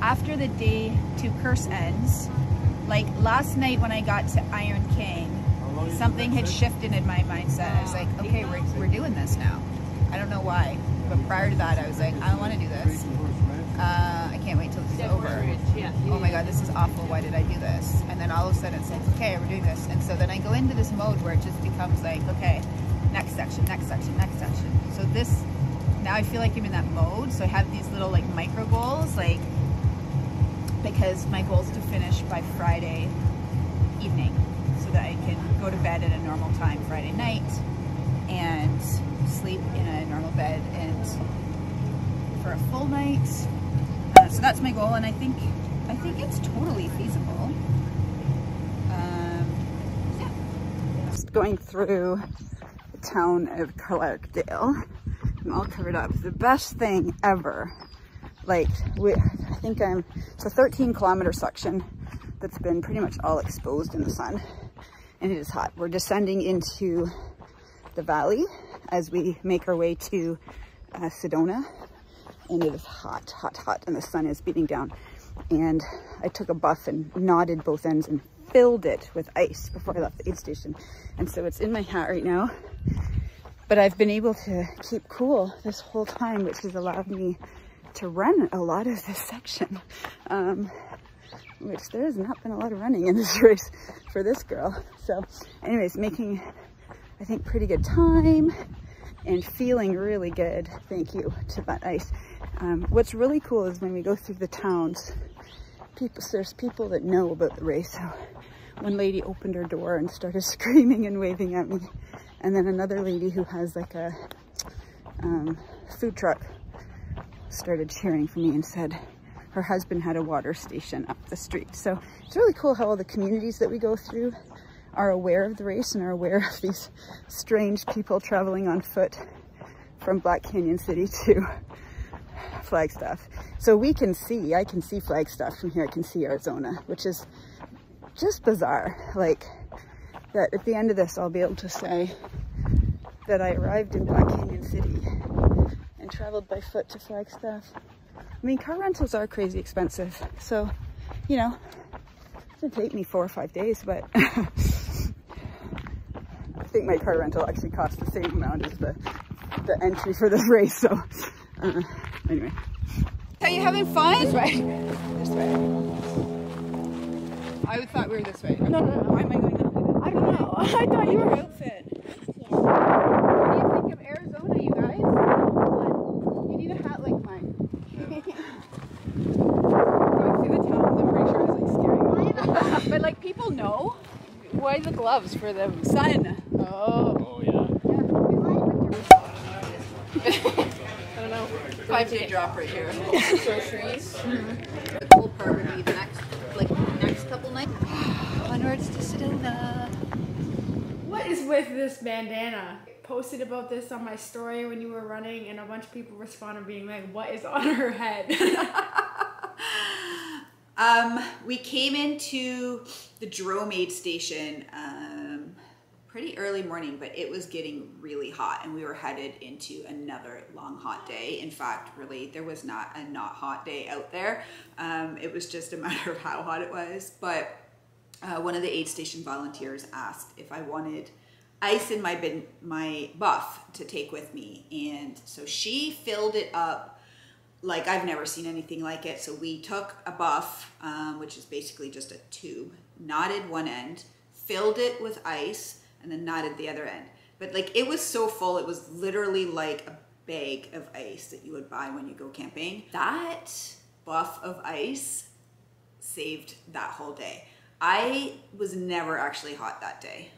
after the day 2 curse ends, like last night when I got to Iron King, something had shifted in my mindset. I was like, okay, we're doing this now. I don't know why, but prior to that I was like, I don't want to do this. I can't wait till this is over. Oh my god, this is awful, why did I do this? And then all of a sudden it's like, okay, we're doing this. And so then I go into this mode where it just becomes like, okay, next section, next section, next section. So this, now I feel like I'm in that mode. So I have these little like micro goals, like, because my goal is to finish by Friday evening so that I can go to bed at a normal time Friday night and sleep in a normal bed and for a full night. So that's my goal, and I think it's totally feasible. Yeah. Just going through the town of Clarkdale. I'm all covered up. The best thing ever. Like, I think it's a 13-kilometer section that's been pretty much all exposed in the sun, and it is hot. We're descending into the valley as we make our way to Sedona, and it is hot, hot, hot, and the sun is beating down. And I took a buff and knotted both ends and filled it with ice before I left the aid station, and so it's in my hat right now. But I've been able to keep cool this whole time, which has allowed me to run a lot of this section, which there has not been a lot of running in this race for this girl. So anyways, making, I think, pretty good time and feeling really good, thank you to that ice. What's really cool is when we go through the towns, there's people that know about the race. So one lady opened her door and started screaming and waving at me, and then another lady who has like a food truck started cheering for me and said her husband had a water station up the street. So it's really cool how all the communities that we go through are aware of the race and are aware of these strange people traveling on foot from Black Canyon City to Flagstaff. So I can see Flagstaff from here. I can see Arizona, which is just bizarre. Like, that at the end of this, I'll be able to say that I arrived in Black Canyon City and traveled by foot to Flagstaff. I mean, car rentals are crazy expensive, so, you know, it's gonna take me 4 or 5 days, but I think my car rental actually cost the same amount as the entry for this race, so anyway. Are you having fun? This way. This way. I thought we were this way. No. Why am I going that way? I don't know. I thought you were. Outfit. What do you think of Arizona, you guys? You need a hat like mine. Going through the towns, I'm pretty sure it's like scary. But like people know. Why the gloves for the sun? Oh yeah. I don't know. 5-day drop right here. Groceries. The cool part would be the next couple nights. Onwards to Sedona. What is with this bandana? I posted about this on my story when you were running, and a bunch of people responded being like, what is on her head? We came into the Jerome aid station pretty early morning, but it was getting really hot and we were headed into another long hot day. In fact, really, there was not a not hot day out there. It was just a matter of how hot it was. But one of the aid station volunteers asked if I wanted ice in my buff to take with me. And so she filled it up like I've never seen anything like it. So we took a buff, which is basically just a tube, knotted one end, filled it with ice, and then knotted the other end. But like it was so full, it was literally like a bag of ice that you would buy when you go camping. That buff of ice saved that whole day. I was never actually hot that day,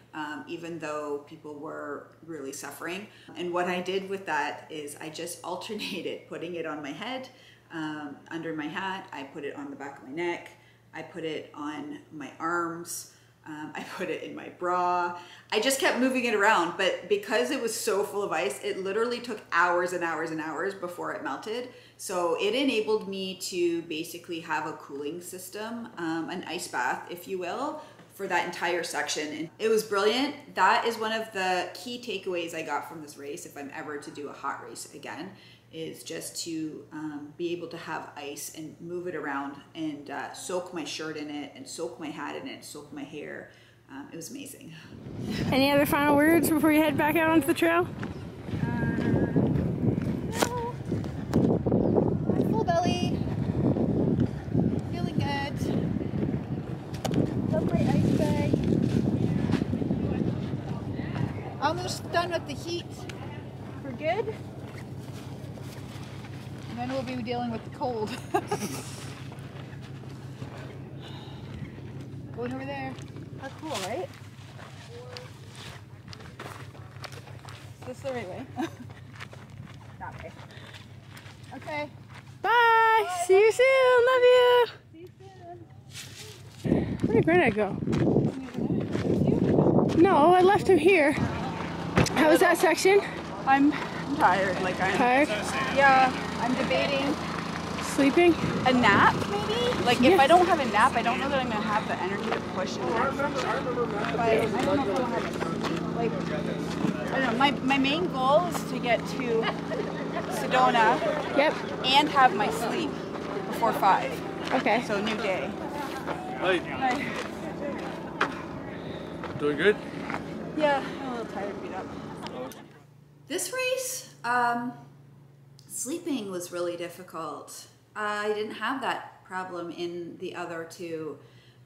even though people were really suffering. And what I did with that is I just alternated putting it on my head, under my hat. I put it on the back of my neck. I put it on my arms. I put it in my bra. I just kept moving it around, but because it was so full of ice, it literally took hours and hours and hours before it melted. So it enabled me to basically have a cooling system, an ice bath, if you will, for that entire section. And it was brilliant. That is one of the key takeaways I got from this race, if I'm ever to do a hot race again, is just to be able to have ice and move it around and soak my shirt in it and soak my hat in it, soak my hair. It was amazing. Any other final words before you head back out onto the trail? No. Full belly. Feeling good. Love my ice bag. Almost done with the heat for good. And then we'll be dealing with the cold. Going over there. How cool, right? Is this the right way? That way. Okay. Bye. See you soon. Love you. See you soon. Where did Granite go? No, I left him here. How was that section? I'm tired. Like I'm Tired? Yeah, I'm debating Sleeping? a nap maybe. Like if I don't have a nap, I don't know that I'm gonna have the energy to push it. But I don't know if I want to have like I don't know. My main goal is to get to Sedona. Yep. And have my sleep before 5. Okay. So new day. Hi. Hi. Doing good? Yeah, I'm a little tired, beat up. This race, sleeping was really difficult. I didn't have that problem in the other two.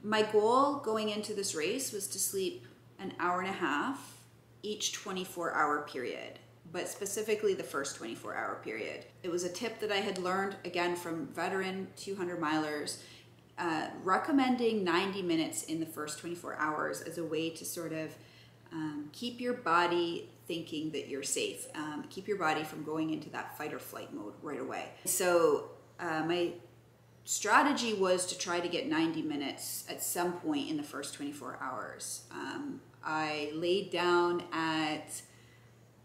My goal going into this race was to sleep an hour and a half each 24-hour period, but specifically the first 24-hour period. It was a tip that I had learned, again, from veteran 200 milers, recommending 90 minutes in the first 24 hours as a way to sort of keep your body thinking that you're safe, keep your body from going into that fight or flight mode right away. So my strategy was to try to get 90 minutes at some point in the first 24 hours. I laid down at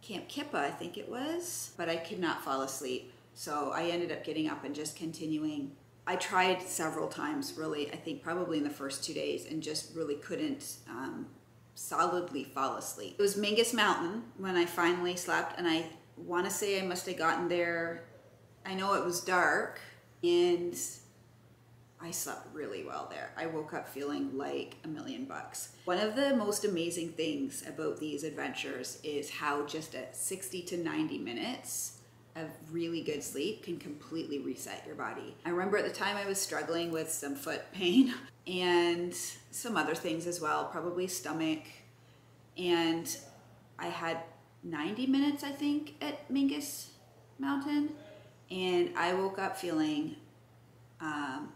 Camp Kippa, I think it was, but I could not fall asleep. So I ended up getting up and just continuing. I tried several times, really, I think probably in the first 2 days, and just really couldn't solidly fall asleep. It was Mingus Mountain when I finally slept, and I want to say I must have gotten there, I know it was dark, and I slept really well there. I woke up feeling like $1,000,000. One of the most amazing things about these adventures is how just at 60 to 90 minutes, a really good sleep can completely reset your body. I remember at the time I was struggling with some foot pain and some other things as well, probably stomach. And I had 90 minutes, I think, at Mingus Mountain. And I woke up feeling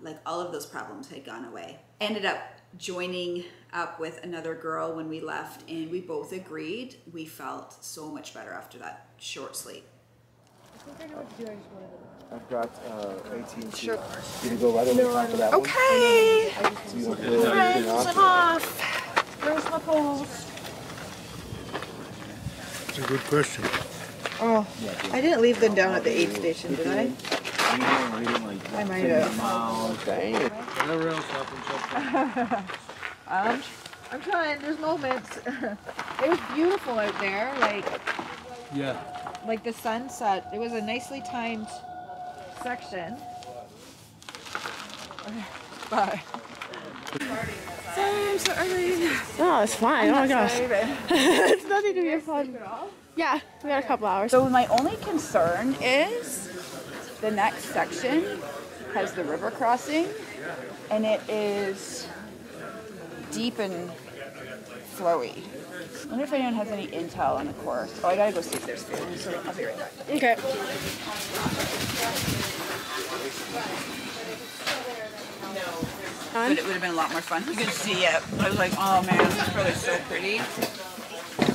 like all of those problems had gone away. I ended up joining up with another girl when we left, and we both agreed we felt so much better after that short sleep. I think I know what to do. I just wanted to. I've got 18. Sure. You can go right over top of that one. Okay. So you don't feel anything Friends, I'm off. off. Where's my poles? It's a good question. Oh, I didn't leave them down at the aid station, did I? I might have. Dang it. Whatever else happens up there. I'm trying. There's moments. It was beautiful out there. Like the sunset. It was a nicely timed section. Okay, bye. Sorry, I'm so early. No, it's fine. Oh my gosh. It's nothing to be fun. Yeah, we got a couple hours. So my only concern is the next section has the river crossing, and it is deep and flowy. I wonder if anyone has any intel on the course. Oh, I gotta go see if there's food, so I'll be right back. Okay. But it would have been a lot more fun. You could see it. I was like, oh man, this is probably so pretty.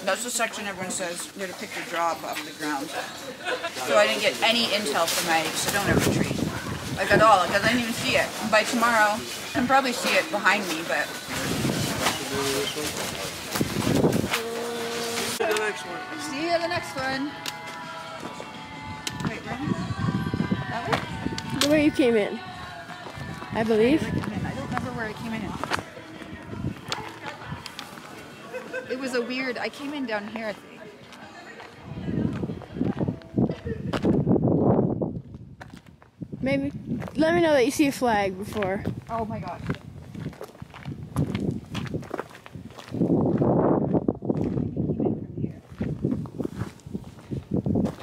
That's the section everyone says you gotta pick your jaw up off the ground. So I didn't get any intel from my Sedona retreat. Like at all, because I didn't even see it. And by tomorrow, I can probably see it behind me, but... See you the next one. See you at the next one. Wait, right? That way? The way you came in, I believe. I don't remember where I came in. It was a weird, I came in down here, I think. Maybe let me know that you see a flag before. Oh my gosh.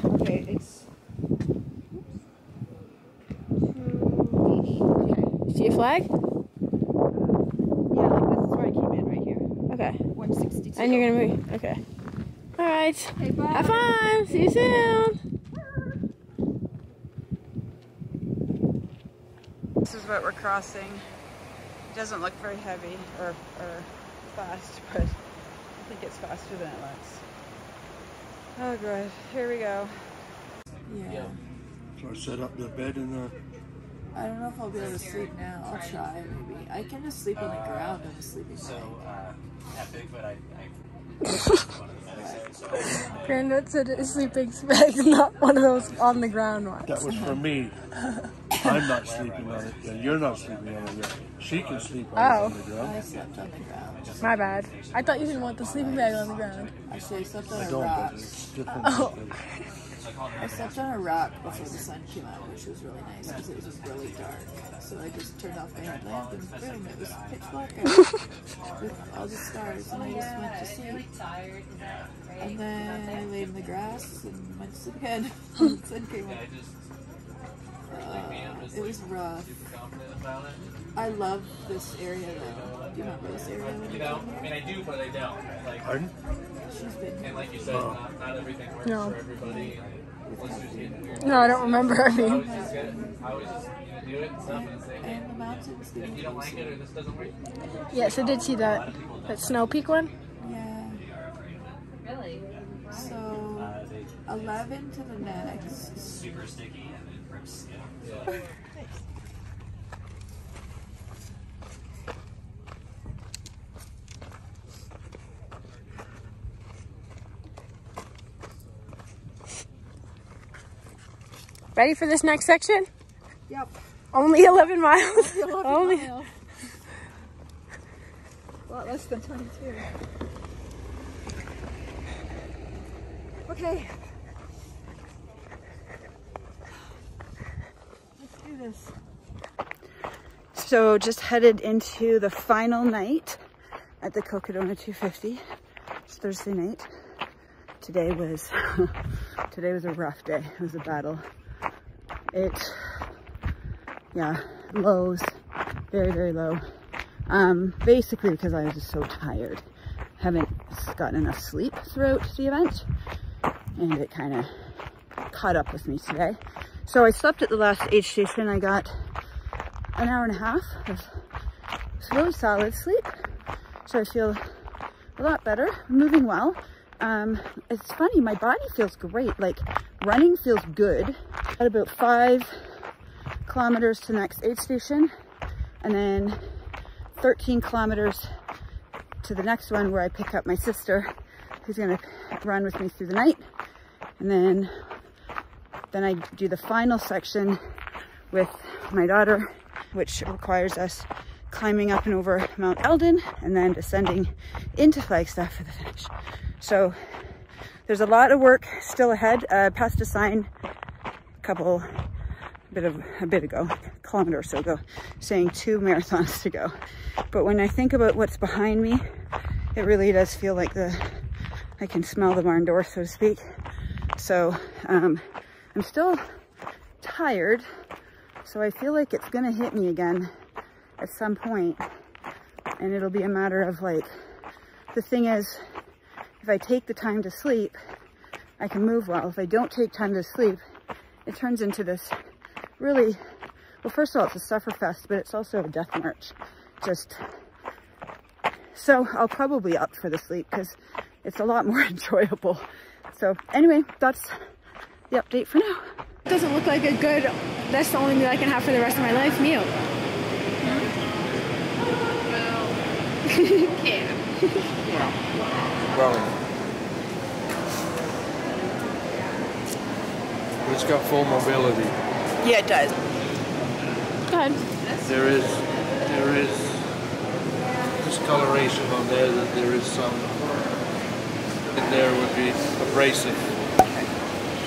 Okay, it's 280. Okay. See a flag? Yeah, like this is where I came in, right here. Okay. 162. And you're gonna move. Okay. All right. Okay, bye. Have fun. See you soon. This is what we're crossing. It doesn't look very heavy or fast, but I think it's faster than it looks. Oh good, here we go. Yeah. So I set up the bed in the... I don't know if I'll be able to sleep now. I'll try, maybe. I can just sleep on the ground on a sleeping bag. Granddad said his sleeping bag is not one of those on the ground ones. That was for me. I'm not sleeping on it. Yeah, you're not sleeping on it. She can sleep on the ground. I slept on the ground. My bad. I thought you didn't want the sleeping bag on the ground. Actually, I slept on I a don't, rock. but it's different. Oh. I slept on a rock before the sun came out, which was really nice because it was just really dark. So I just turned off my headlamp and boom, it was pitch black out with all the stars, and I just went to sleep. And then I laid in the grass and went to sleep again when the sun came out. It was rough. I love this area though. Do you remember this area when you came here? I mean, I do, but I don't. Like, Pardon? She's been and like you said, not everything works for everybody. Once you're getting weird. No, I don't remember. I mean, I was just do it and stuff and say, hey, and the mountains. if you don't like it or this doesn't work. yes, I did see that Snow Peak one. Yeah. Really? So 11 to the next. Super sticky and it rips. Ready for this next section? Yep. Only 11 miles. Only. Miles. A lot less than 22. Okay. Let's do this. So just headed into the final night at the Cocodona 250. It's Thursday night. Today was Today was a rough day. It was a battle. Yeah, lows, very, very low. Basically because I was just so tired. Haven't gotten enough sleep throughout the event, and it kind of caught up with me today. So I slept at the last aid station. I got an hour and a half of really solid sleep. So I feel a lot better, I'm moving well. It's funny, my body feels great. Like running feels good. At about 5 kilometers to the next aid station, and then 13 kilometers to the next one where I pick up my sister, who's gonna run with me through the night. And then I do the final section with my daughter, which requires us climbing up and over Mount Eldon and then descending into Flagstaff for the finish. So there's a lot of work still ahead. Passed a sign a bit ago, a kilometer or so ago, saying 2 marathons to go. But when I think about what's behind me, it really does feel like I can smell the barn door, so to speak. So I'm still tired, so I feel like it's gonna hit me again at some point, and it'll be a matter of like, the thing is, if I take the time to sleep, I can move well. If I don't take time to sleep, it turns into this really, well, first of all, it's a sufferfest, but it's also a death march. So I'll probably opt for the sleep because it's a lot more enjoyable. So anyway, that's the update for now. It doesn't look like a good, that's the only meal I can have for the rest of my life meal. Well, it's got full mobility. Yeah, it does. Go ahead. There is discoloration on there, that there is some in there would be abrasive.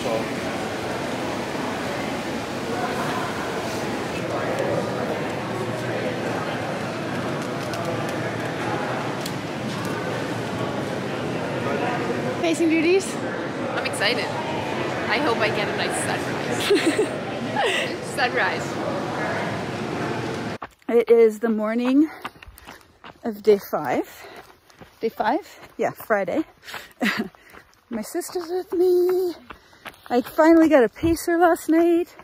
So Facing duties? I'm excited. I hope I get a nice sunrise. Sunrise. It is the morning of day 5. Day 5? Yeah, Friday. My sister's with me. I finally got a pacer last night.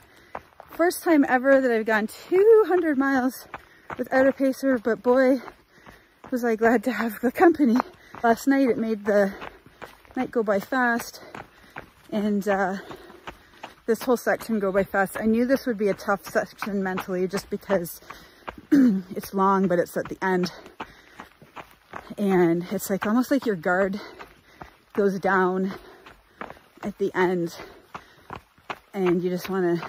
First time ever that I've gone 200 miles without a pacer, but boy, was I glad to have the company. Last night it made the night go by fast, and this whole section go by fast. I knew this would be a tough section mentally just because it's long, but it's at the end, and it's like almost like your guard goes down at the end, and you just want to,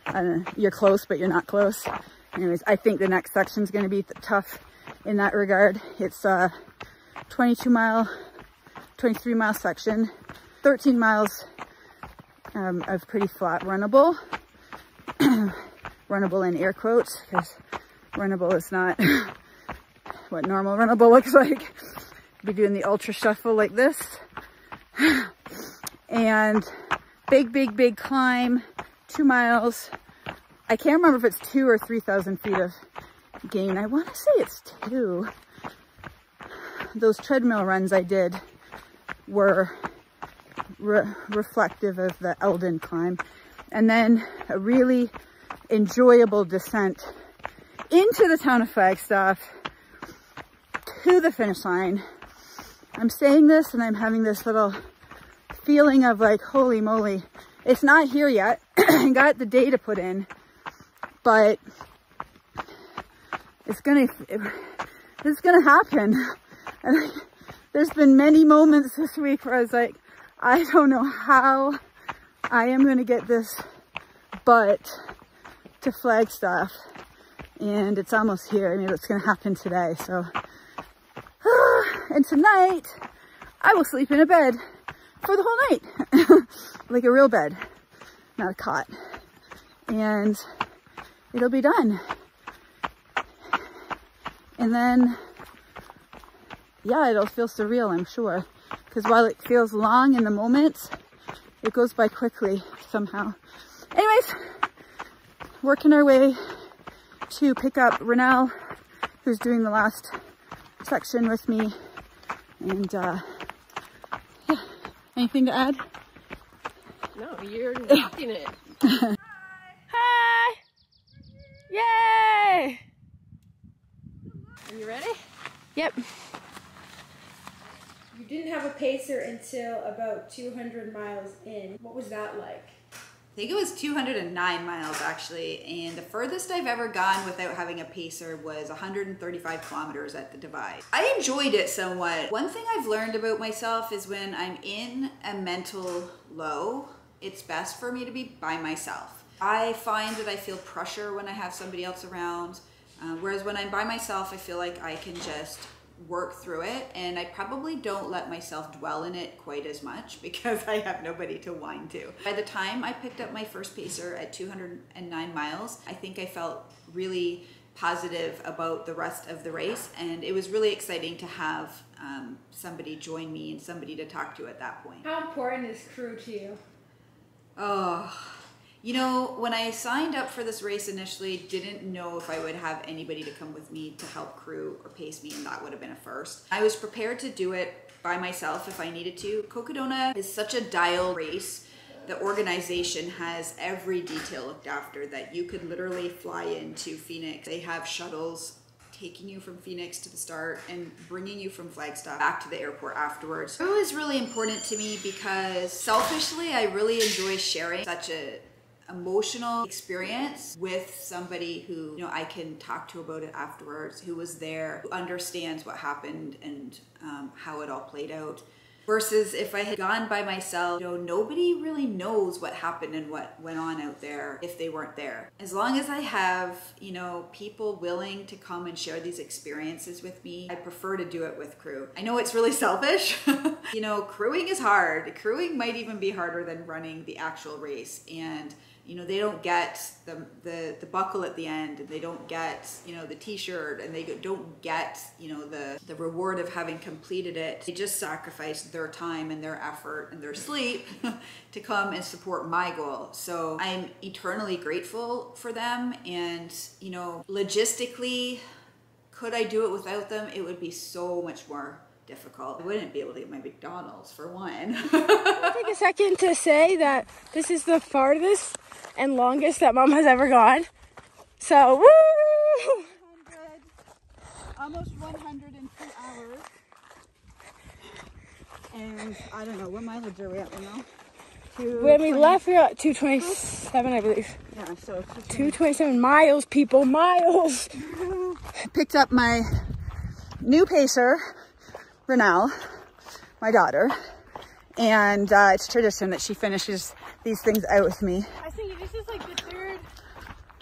I don't know, you're close but you're not close. Anyways, I think the next section is going to be tough in that regard. It's a 23 mile section, 13 miles of pretty flat runnable. Runnable in air quotes, because runnable is not what normal runnable looks like. Be doing the ultra shuffle like this. And big climb, 2 miles. I can't remember if it's 2 or 3,000 feet of gain. I want to say it's 2. Those treadmill runs I did were reflective of the Eldon climb. And then a really enjoyable descent into the town of Flagstaff to the finish line. I'm saying this and I'm having this little feeling of like, holy moly, it's not here yet. I got the day to put in, but it's gonna happen. And there's been many moments this week where I was like, I don't know how I am going to get this butt to Flagstaff, and it's almost here. I mean, it's going to happen today. So, and tonight I will sleep in a bed for the whole night, like a real bed, not a cot, and it'll be done. And then, yeah, it'll feel surreal, I'm sure. Because while it feels long in the moment, it goes by quickly somehow. Anyways, working our way to pick up Renelle, who's doing the last section with me. And yeah, anything to add? No, you're knocking it. Hi! Yay! Are you ready? Yep. You didn't have a pacer until about 200 miles in. What was that like? I think it was 209 miles actually, and the furthest I've ever gone without having a pacer was 135 kilometers at the Divide. I enjoyed it somewhat. One thing I've learned about myself is when I'm in a mental low, it's best for me to be by myself. I find that I feel pressure when I have somebody else around, whereas when I'm by myself, I feel like I can just work through it, and I probably don't let myself dwell in it quite as much because I have nobody to whine to. By the time I picked up my first pacer at 209 miles, I think I felt really positive about the rest of the race, and it was really exciting to have somebody join me and somebody to talk to at that point. How important is crew to you? Oh, you know, when I signed up for this race initially, didn't know if I would have anybody to come with me to help crew or pace me, and that would have been a first. I was prepared to do it by myself if I needed to. Cocodona is such a dialed race. The organization has every detail looked after, that you could literally fly into Phoenix. They have shuttles taking you from Phoenix to the start and bringing you from Flagstaff back to the airport afterwards. Crew is really important to me because selfishly, I really enjoy sharing such a emotional experience with somebody who, you know, I can talk to about it afterwards, who was there, who understands what happened and how it all played out. Versus if I had gone by myself, you know, nobody really knows what happened and what went on out there if they weren't there. As long as I have, you know, people willing to come and share these experiences with me, I prefer to do it with crew. I know it's really selfish. You know, crewing is hard. Crewing might even be harder than running the actual race. And you know, they don't get the buckle at the end, and they don't get, you know, the t-shirt, and they don't get, you know, the reward of having completed it. They just sacrifice their time and their effort and their sleep to come and support my goal. So I'm eternally grateful for them. And, you know, logistically, could I do it without them? It would be so much more difficult. I wouldn't be able to get my McDonald's for one. I'll take a second to say that this is the farthest and longest that Mom has ever gone. So, woo! 100, almost 102 hours. And I don't know, what mileage are we at now? When we left, we were at 227, I believe. Yeah, so 227 miles, people, miles! Picked up my new pacer, Renelle, my daughter, and it's tradition that she finishes these things out with me. I think this is like the third,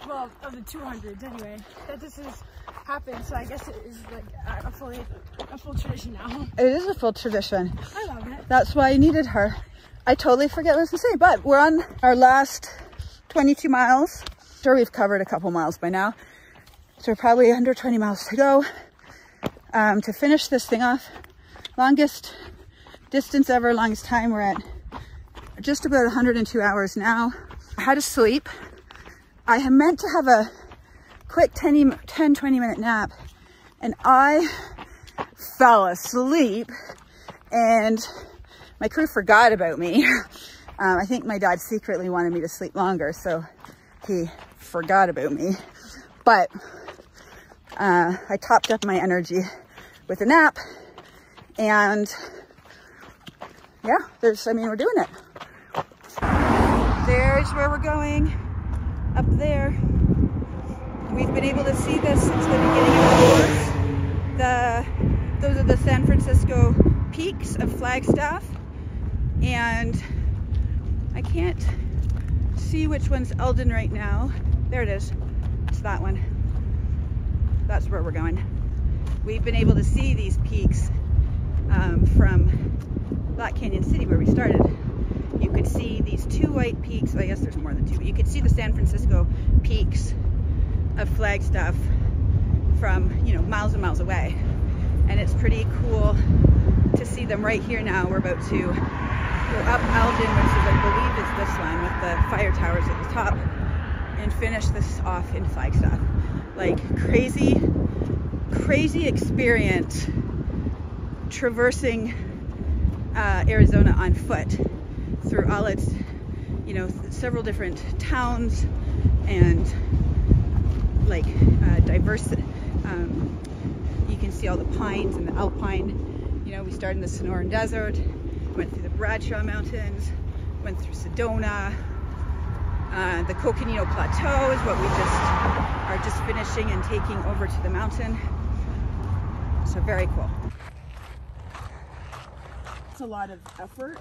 well, of the 200s anyway, that this has happened, so I guess it is like a full tradition now. It is a full tradition. I love it. That's why I needed her. I totally forget what I was to say, but we're on our last 22 miles. Sure, we've covered a couple miles by now, so we're probably under 20 miles to go to finish this thing off. Longest distance ever, longest time. We're at just about 102 hours now. I had to sleep. I had meant to have a quick 10-20 minute nap, and I fell asleep, and my crew forgot about me. I think my dad secretly wanted me to sleep longer, so he forgot about me. But I topped up my energy with a nap. And yeah, we're doing it. There's where we're going, up there. We've been able to see this since the beginning of the course. Those are the San Francisco peaks of Flagstaff. And I can't see which one's Eldon right now. There it is, it's that one. That's where we're going. We've been able to see these peaks from Black Canyon City, where we started. You could see these two white peaks. I guess there's more than two, but you could see the San Francisco peaks of Flagstaff from, you know, miles and miles away. And it's pretty cool to see them right here now. We're about to go up Alden, which is, I believe, is this line with the fire towers at the top, and finish this off in Flagstaff. Like crazy experience traversing Arizona on foot through all its, you know, several different towns and like diverse. You can see all the pines and the alpine. You know, we started in the Sonoran Desert, went through the Bradshaw Mountains, went through Sedona. The Coconino Plateau is what we are just finishing and taking over to the mountain. So very cool. It's a lot of effort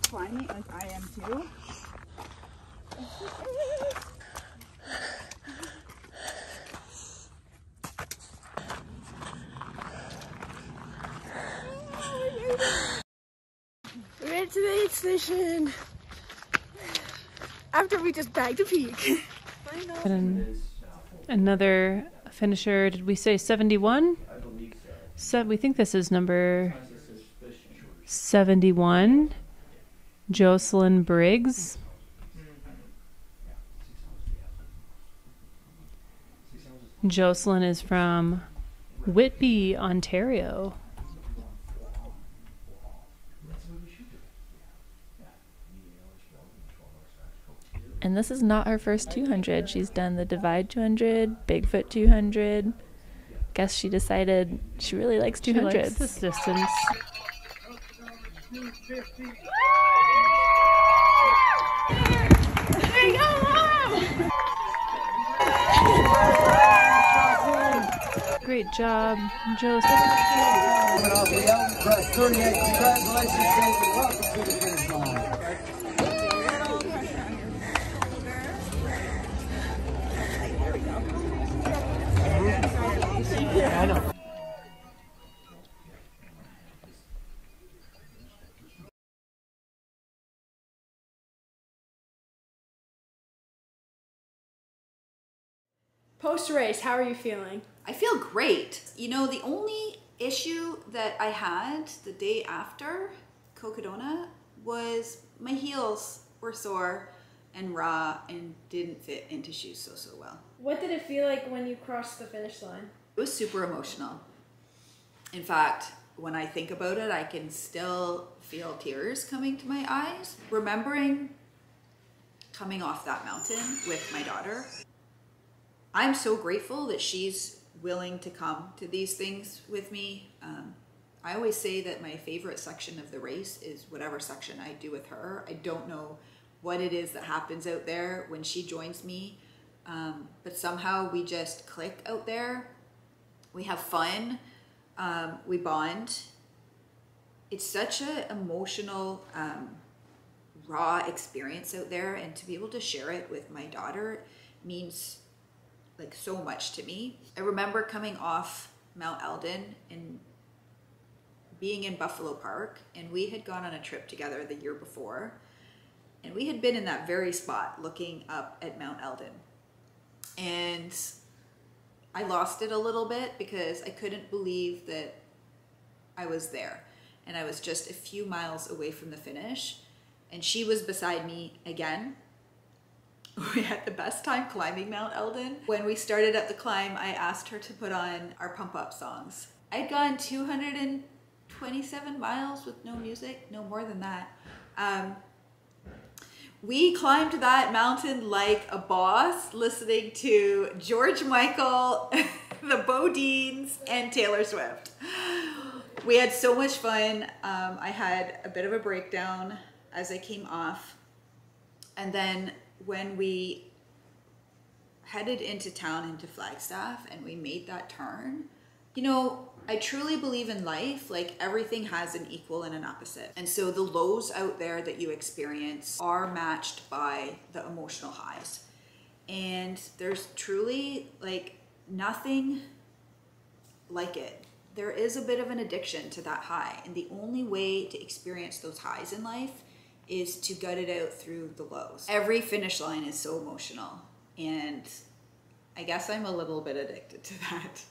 climbing, like I am too. We made it to the aid station after we just bagged a peak. And another finisher, did we say 71? I believe so. So we think this is number 71, Jocelyn Briggs. Jocelyn is from Whitby, Ontario. And this is not her first 200. She's done the Divide 200, Bigfoot 200. Guess she decided she really likes 200s. She likes this distance. There you go! Great job, Joseph. Press 38. Congratulations, David. Welcome to the finish line. I know. Post-race, how are you feeling? I feel great. You know, the only issue that I had the day after Cocodona was my heels were sore and raw and didn't fit into shoes so well. What did it feel like when you crossed the finish line? It was super emotional. In fact, when I think about it, I can still feel tears coming to my eyes. Remembering coming off that mountain with my daughter, I'm so grateful that she's willing to come to these things with me. I always say that my favorite section of the race is whatever section I do with her. I don't know what it is that happens out there when she joins me, but somehow we just click out there. We have fun, we bond. It's such an emotional, raw experience out there, and to be able to share it with my daughter means like so much to me. I remember coming off Mount Eldon and being in Buffalo Park, and we had gone on a trip together the year before, and we had been in that very spot looking up at Mount Eldon, and I lost it a little bit because I couldn't believe that I was there, and I was just a few miles away from the finish, and she was beside me again. We had the best time climbing Mount Eldon. When we started up the climb, I asked her to put on our pump-up songs. I'd gone 227 miles with no music, no more than that. We climbed that mountain like a boss, listening to George Michael, the Bodines, and Taylor Swift. We had so much fun. I had a bit of a breakdown as I came off, and then when we headed into town, into Flagstaff, and we made that turn, you know, I truly believe in life, like everything has an equal and an opposite. And so the lows out there that you experience are matched by the emotional highs. And there's truly like nothing like it. There is a bit of an addiction to that high. And the only way to experience those highs in life is to gut it out through the lows. Every finish line is so emotional, and I guess I'm a little bit addicted to that.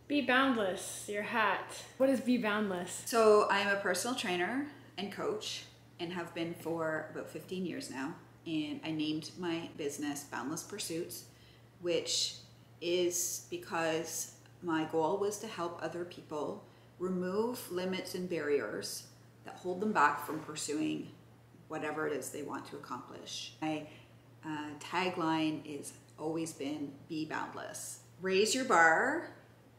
Be Boundless, your hat. What is Be Boundless? So I'm a personal trainer and coach, and have been for about 15 years now. And I named my business Boundless Pursuits, which is because my goal was to help other people remove limits and barriers that hold them back from pursuing whatever it is they want to accomplish. My tagline is always been be boundless. Raise your bar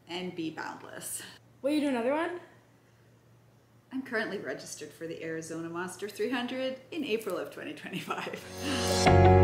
and be boundless. Will you do another one? I'm currently registered for the Arizona Monster 300 in April of 2025.